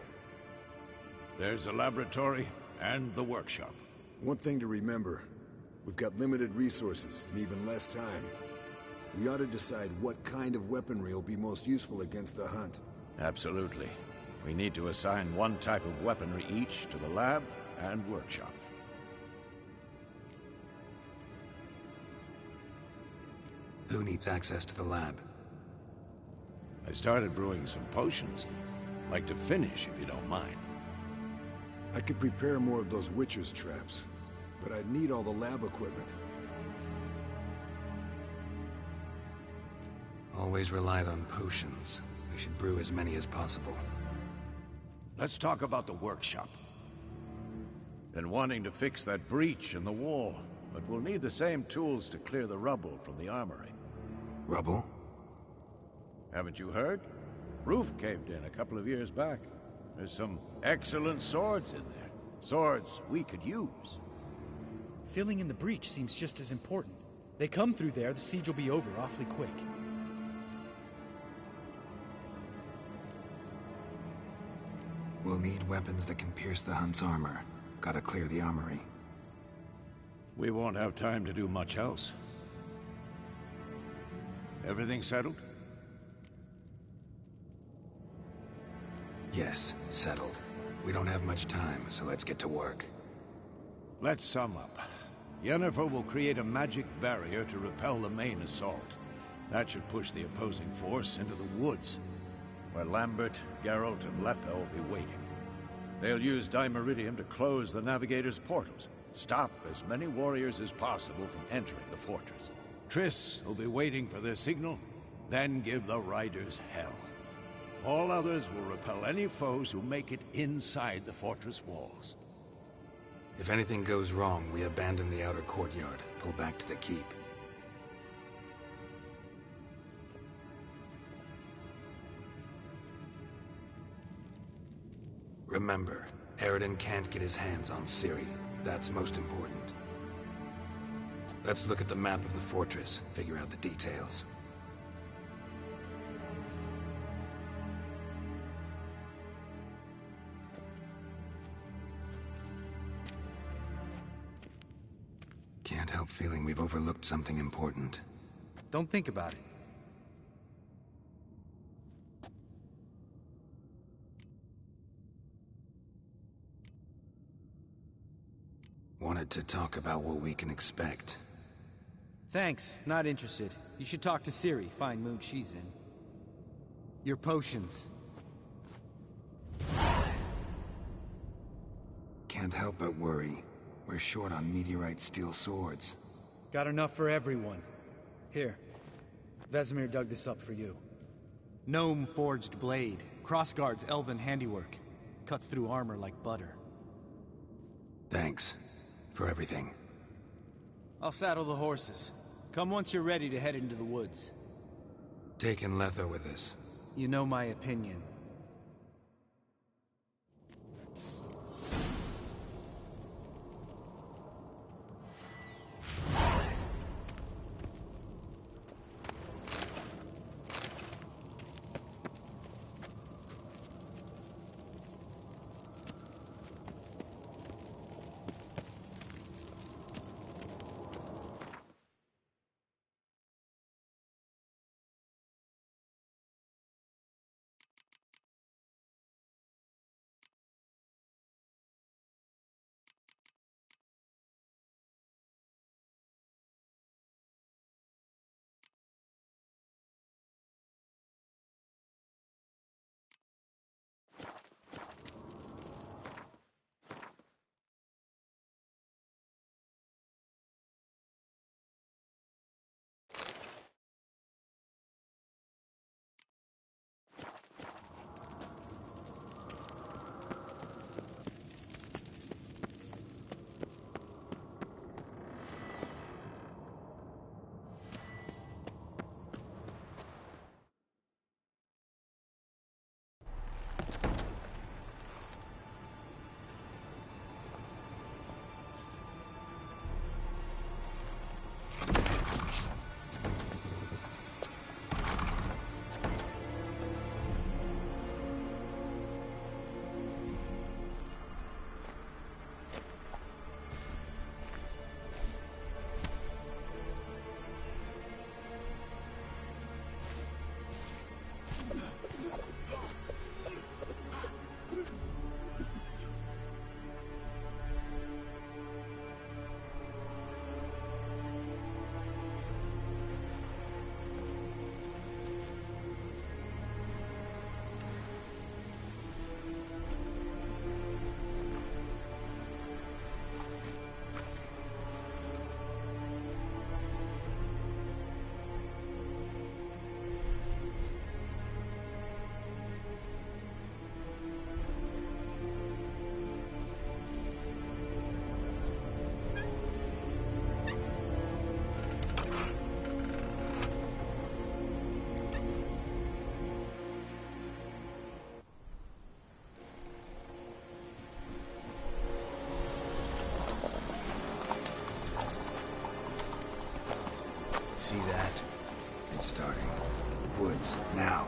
There's a laboratory and the workshop. One thing to remember, we've got limited resources and even less time. We ought to decide what kind of weaponry will be most useful against the Hunt. Absolutely. We need to assign one type of weaponry each to the lab and workshop. Who needs access to the lab? I started brewing some potions. Like to finish, if you don't mind. I could prepare more of those Witcher's traps, but I'd need all the lab equipment. Always relied on potions. We should brew as many as possible. Let's talk about the workshop. Been wanting to fix that breach in the wall, but we'll need the same tools to clear the rubble from the armory. Rubble? Haven't you heard? Roof caved in a couple of years back. There's some excellent swords in there. Swords we could use. Filling in the breach seems just as important. They come through there, the siege will be over awfully quick. We'll need weapons that can pierce the Hunt's armor. Gotta clear the armory. We won't have time to do much else. Everything settled? Yes, settled. We don't have much time, so let's get to work. Let's sum up. Yennefer will create a magic barrier to repel the main assault. That should push the opposing force into the woods, where Lambert, Geralt, and Letha will be waiting. They'll use Dimeridium to close the Navigator's portals, stop as many warriors as possible from entering the fortress. Triss will be waiting for their signal, then give the riders hell. All others will repel any foes who make it inside the fortress walls. If anything goes wrong, we abandon the outer courtyard, pull back to the keep. Remember, Eridan can't get his hands on Ciri. That's most important. Let's look at the map of the fortress, figure out the details. Can't help feeling we've overlooked something important. Don't think about it. Wanted to talk about what we can expect. Thanks, not interested. You should talk to Ciri, find mood she's in. Your potions. Can't help but worry. We're short on meteorite steel swords. Got enough for everyone. Here. Vesemir dug this up for you. Gnome forged blade. Crossguard's elven handiwork. Cuts through armor like butter. Thanks. For everything. I'll saddle the horses. Come once you're ready to head into the woods. Taking Letha with us. You know my opinion. see that. It's starting. Woods, now.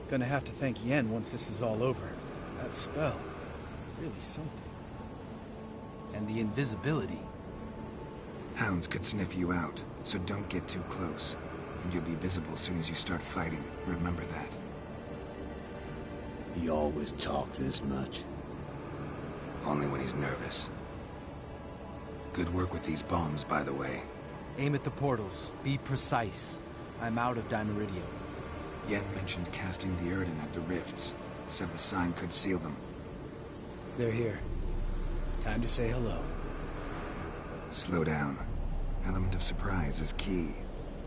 Gonna have to thank Yen once this is all over. That spell, really something. And the invisibility. Hounds could sniff you out, so don't get too close. And you'll be visible as soon as you start fighting. Remember that. He always talk this much? Only when he's nervous. Good work with these bombs, by the way. Aim at the portals. Be precise. I'm out of Dimeridium. Yen mentioned casting the Erden at the rifts. Said the sign could seal them. They're here. Time to say hello. Slow down. Element of surprise is key.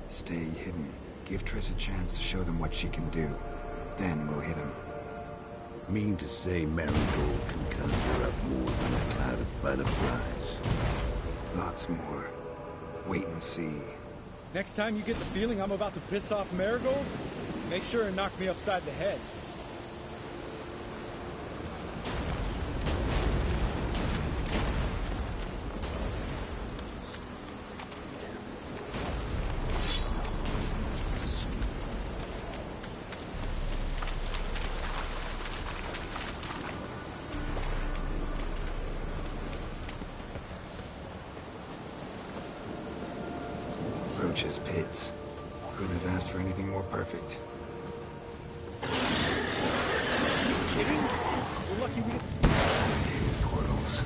Stay hidden. Give Triss a chance to show them what she can do. Then we'll hit him. Mean to say Marigold can conjure up more than a cloud of butterflies? Lots more. Wait and see. Next time you get the feeling I'm about to piss off Marigold, make sure and knock me upside the head. Roach's pits. Couldn't have asked for anything more perfect. Kidding? We're lucky we didn't. Portals.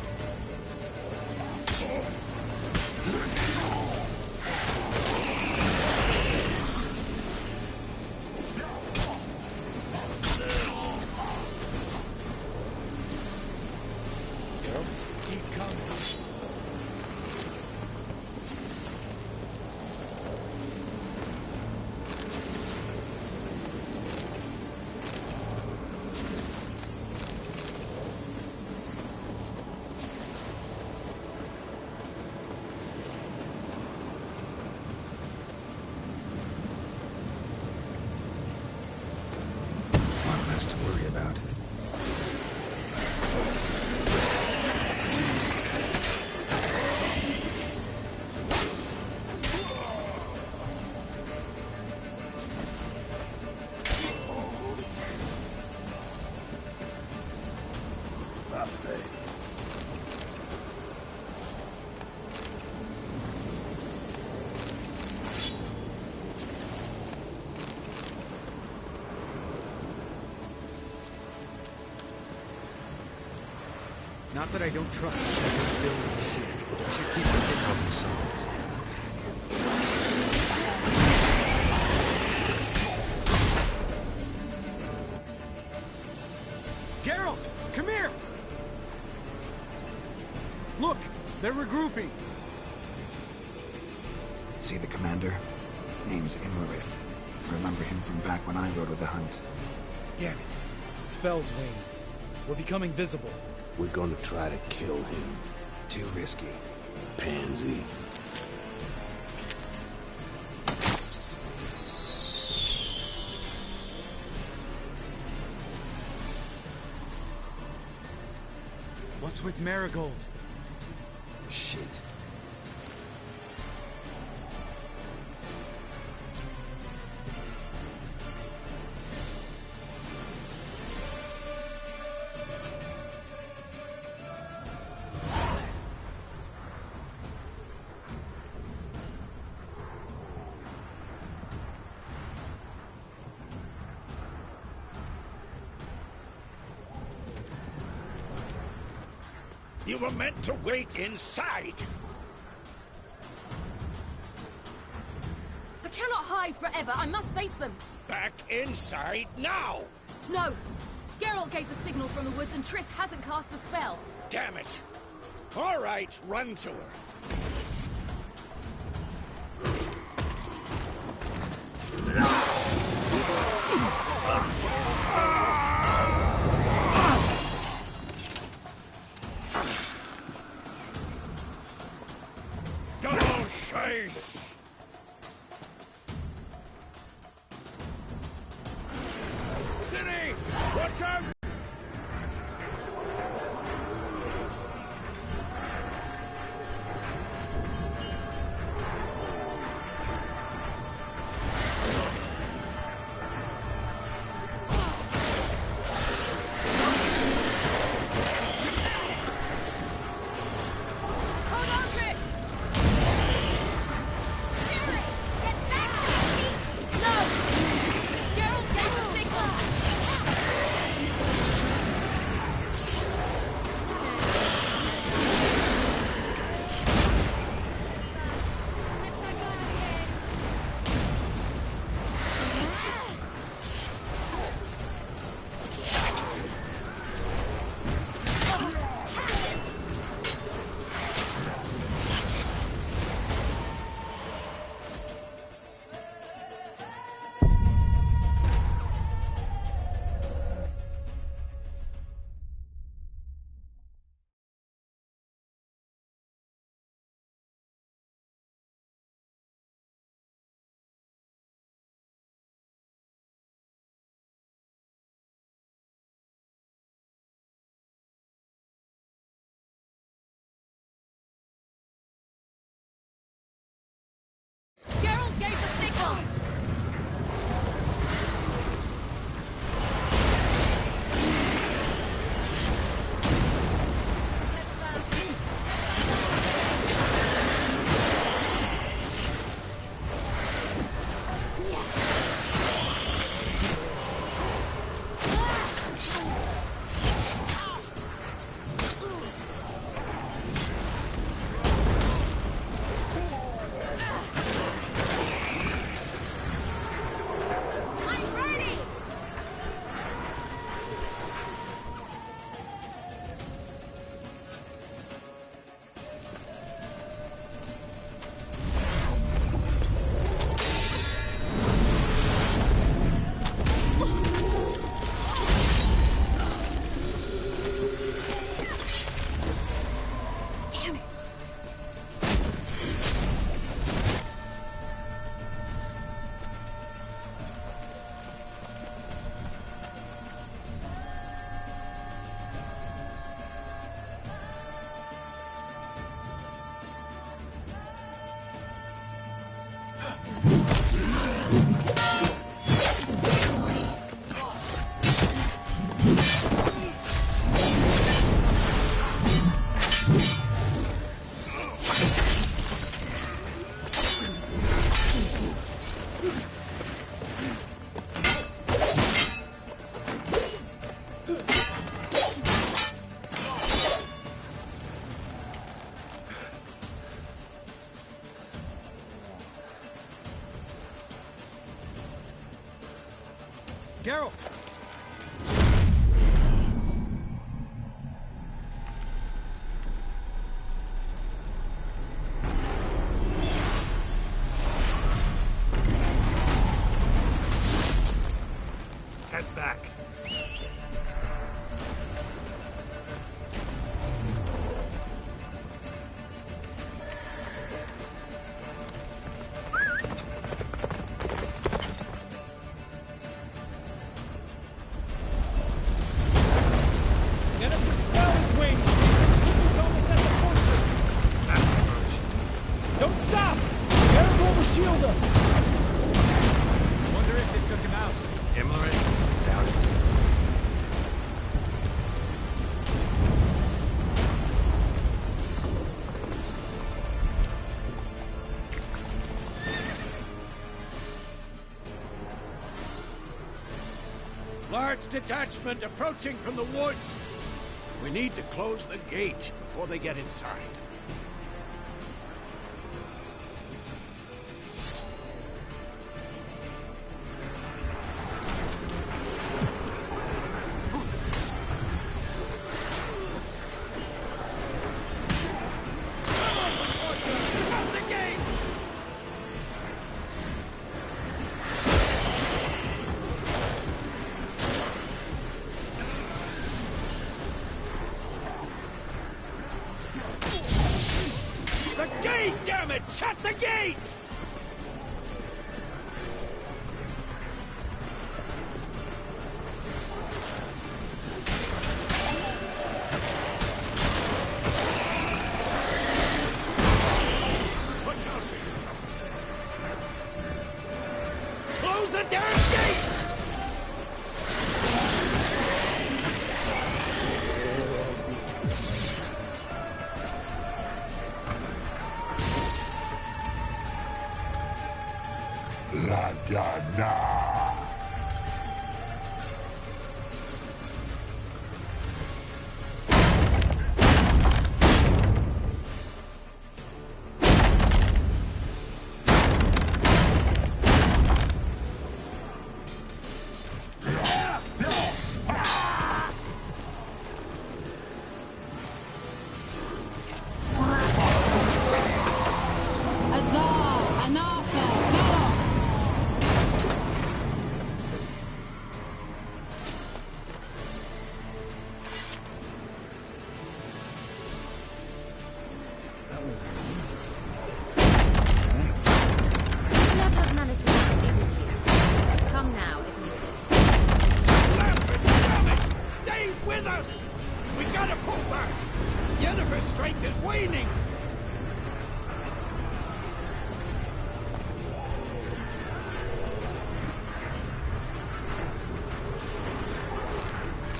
Keep coming. One less to worry about. Not that I don't trust this invisibility shit. We should keep it problem solved. Geralt, come here! They're regrouping. See the commander? Name's Imlerith. Remember him from back when I rode with the hunt. Damn it. Spell's waning. We're becoming visible. We're gonna try to kill him. Too risky. Pansy. What's with Marigold? Shit. You were meant to wait inside! I cannot hide forever. I must face them. Back inside now! No! Geralt gave the signal from the woods and Triss hasn't cast the spell. Damn it! All right, run to her. Double chase! City! Watch out! Geralt gave the signal! Geralt! Large detachment approaching from the woods. We need to close the gate before they get inside. Shut the gate! Watch out for yourself. Close the damn gate! La Dana.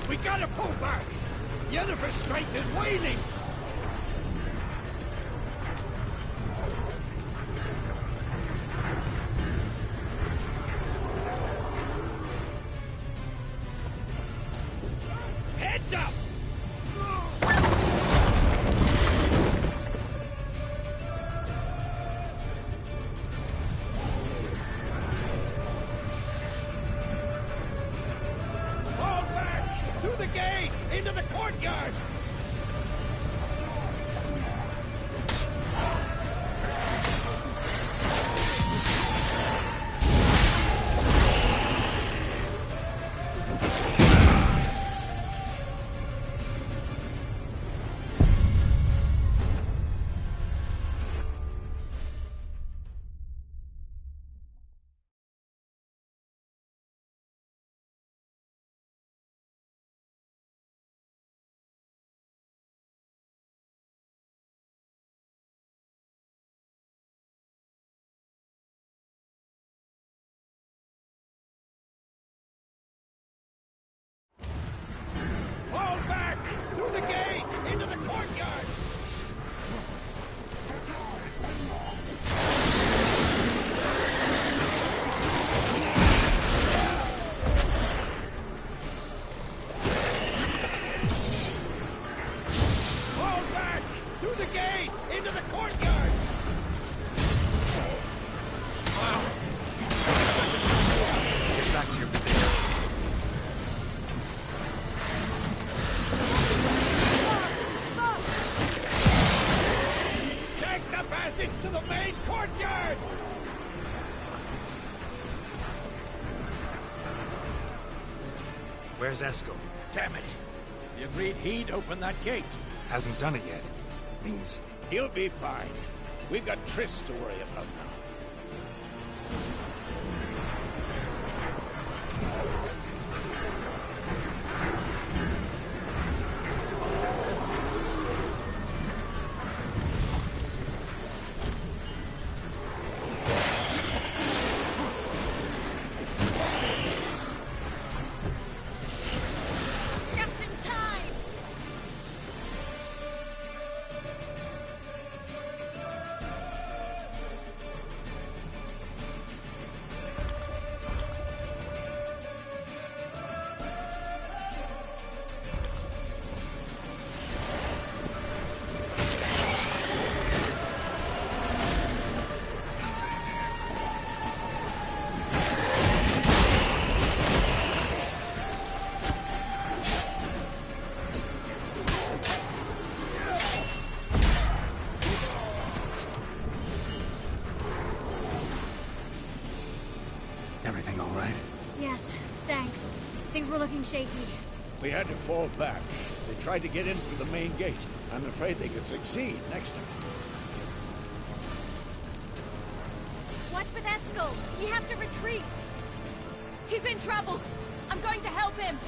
We gotta pull back! Yennefer's strength is waning! Heads up! Into the courtyard! Fall back! Through the gate! Into the courtyard! Fall back! Through the gate! Into the courtyard! Wow! Get back to your position. Take the passage to the main courtyard! Where's Eskel? Damn it! The agreed he'd open that gate. Hasn't done it yet. Means he'll be fine. We've got Triss to worry about now. all right? Yes, thanks. Things were looking shaky. We had to fall back. They tried to get in through the main gate. I'm afraid they could succeed next time. What's with Eskel? We have to retreat. He's in trouble. I'm going to help him.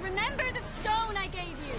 Remember the stone I gave you.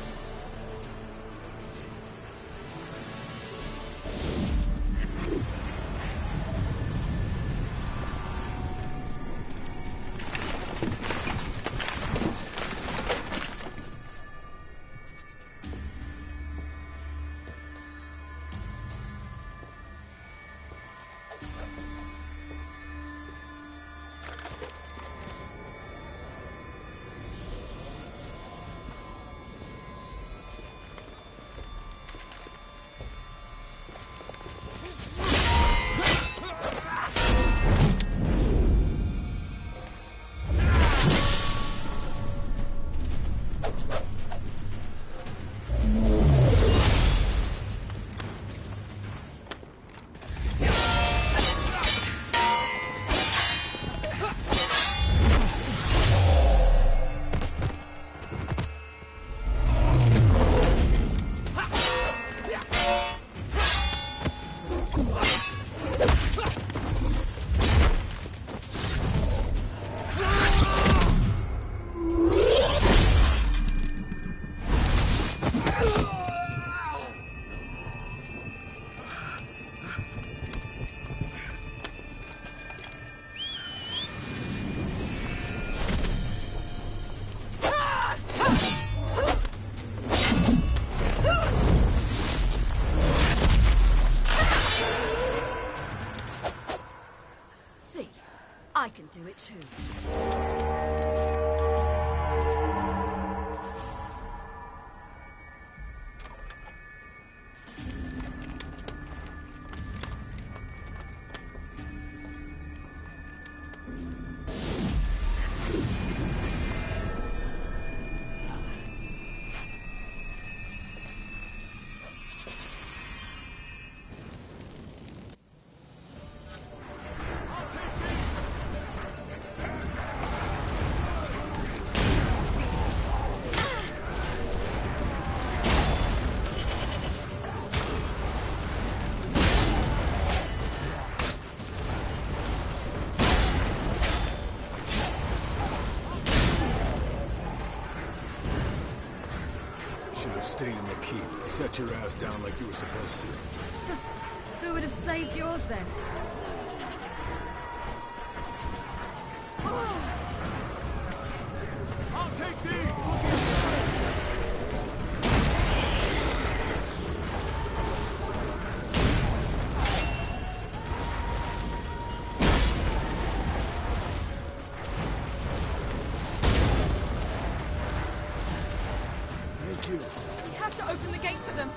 I can do it too. Stayed in the keep. Set your ass down like you were supposed to. Who would have saved yours then? I'll take these! Open the gate for them.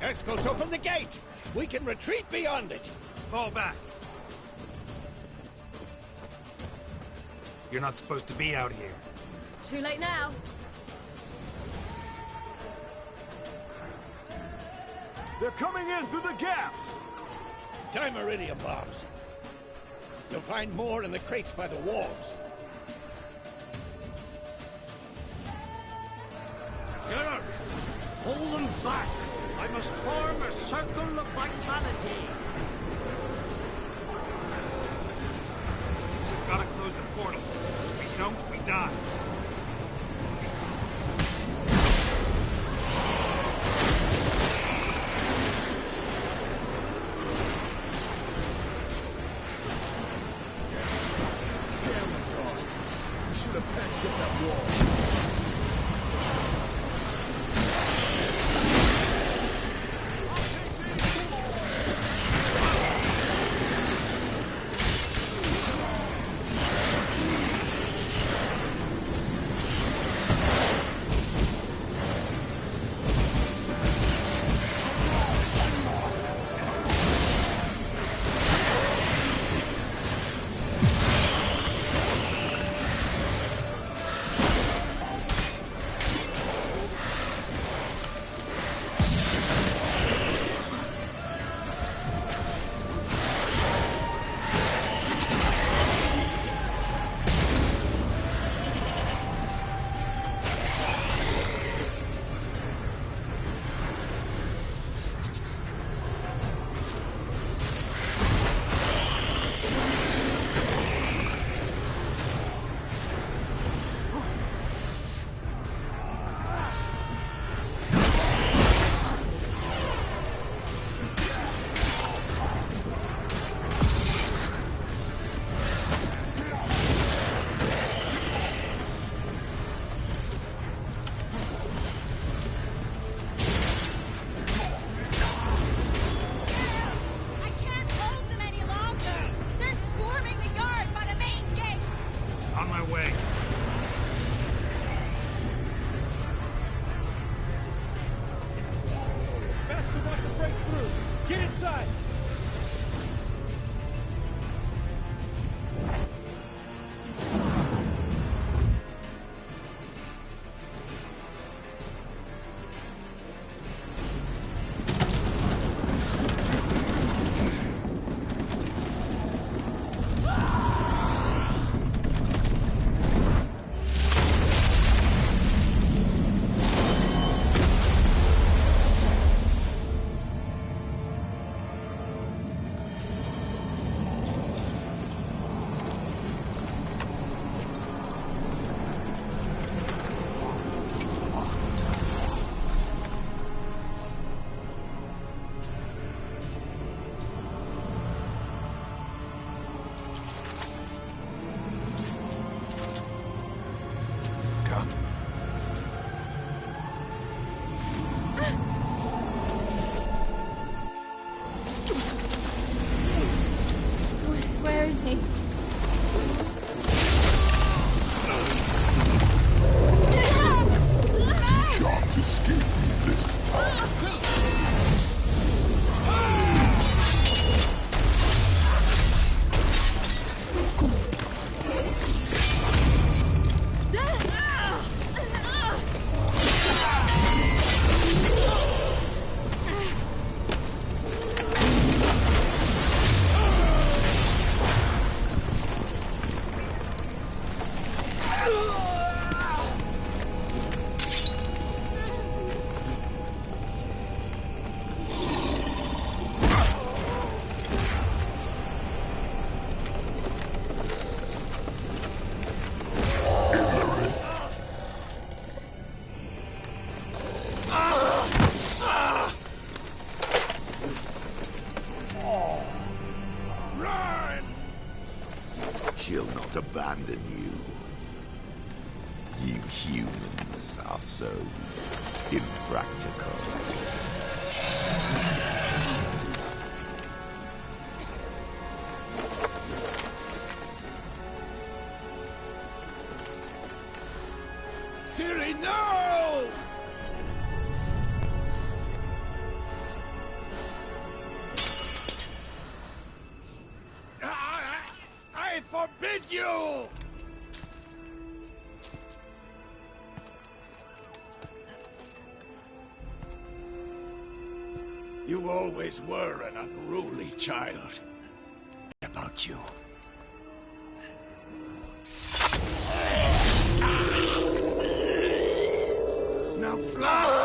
Eskel's open the gate! We can retreat beyond it! Fall back. You're not supposed to be out here. Too late now. They're coming in through the gaps! Dimeridium bombs. You'll find more in the crates by the walls. Get her! Hold them back! I must form a circle of vitality. We've got to close the portals. If we don't, we die. Damn the dogs. We should have patched up that wall. abandon you. You humans are so impractical. Ciri, no! I forbid you! You always were an unruly child. About you. Now fly!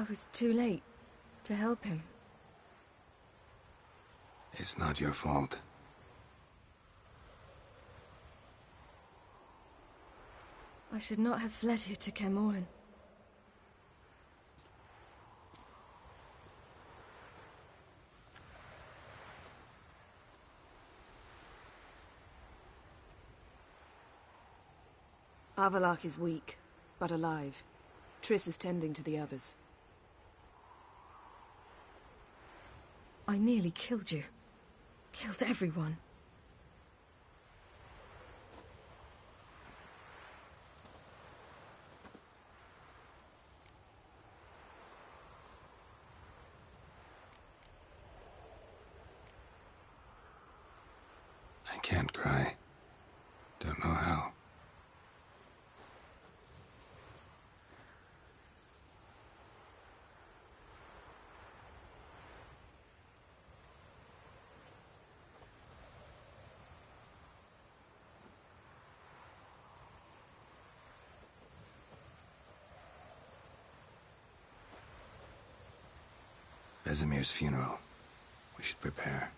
I was too late to help him. It's not your fault. I should not have fled here to Kaer Morhen. Avallac'h is weak, but alive. Triss is tending to the others. I nearly killed you. Killed everyone. I can't cry. Don't know how. Vesemir's funeral. We should prepare.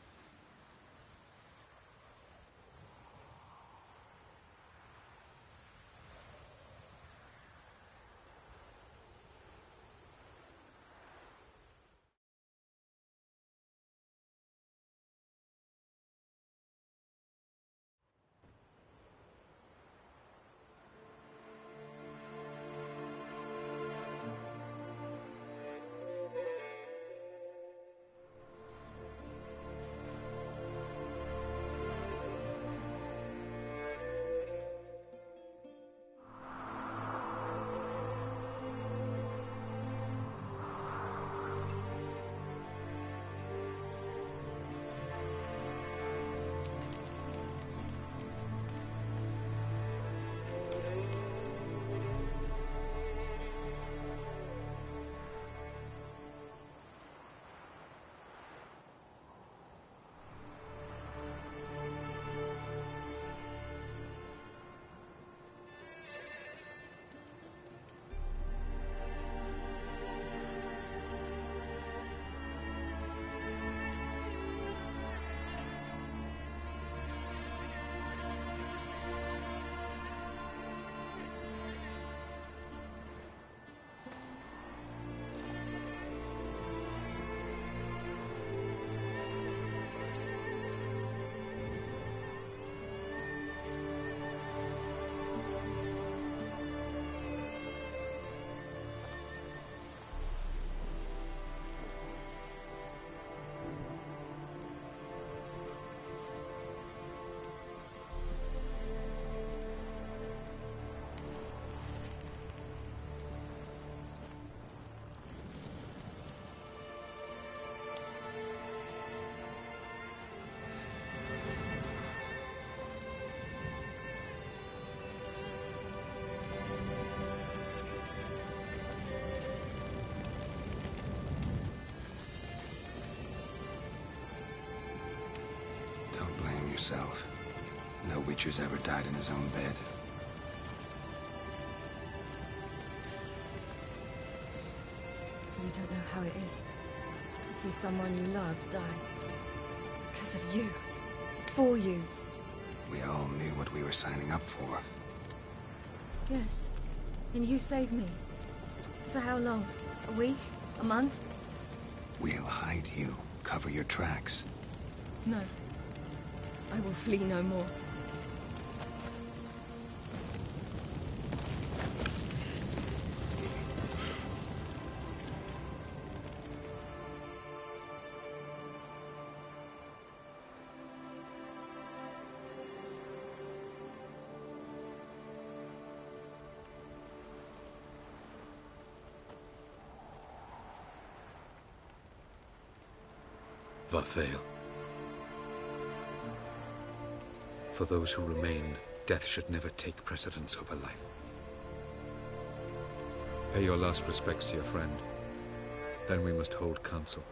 Yourself. No Witcher's ever died in his own bed. You don't know how it is to see someone you love die. Because of you. For you. We all knew what we were signing up for. Yes. And you saved me. For how long? A week? A month? We'll hide you. Cover your tracks. No. I will flee no more. Varfail. For those who remain, death should never take precedence over life. Pay your last respects to your friend. Then we must hold council.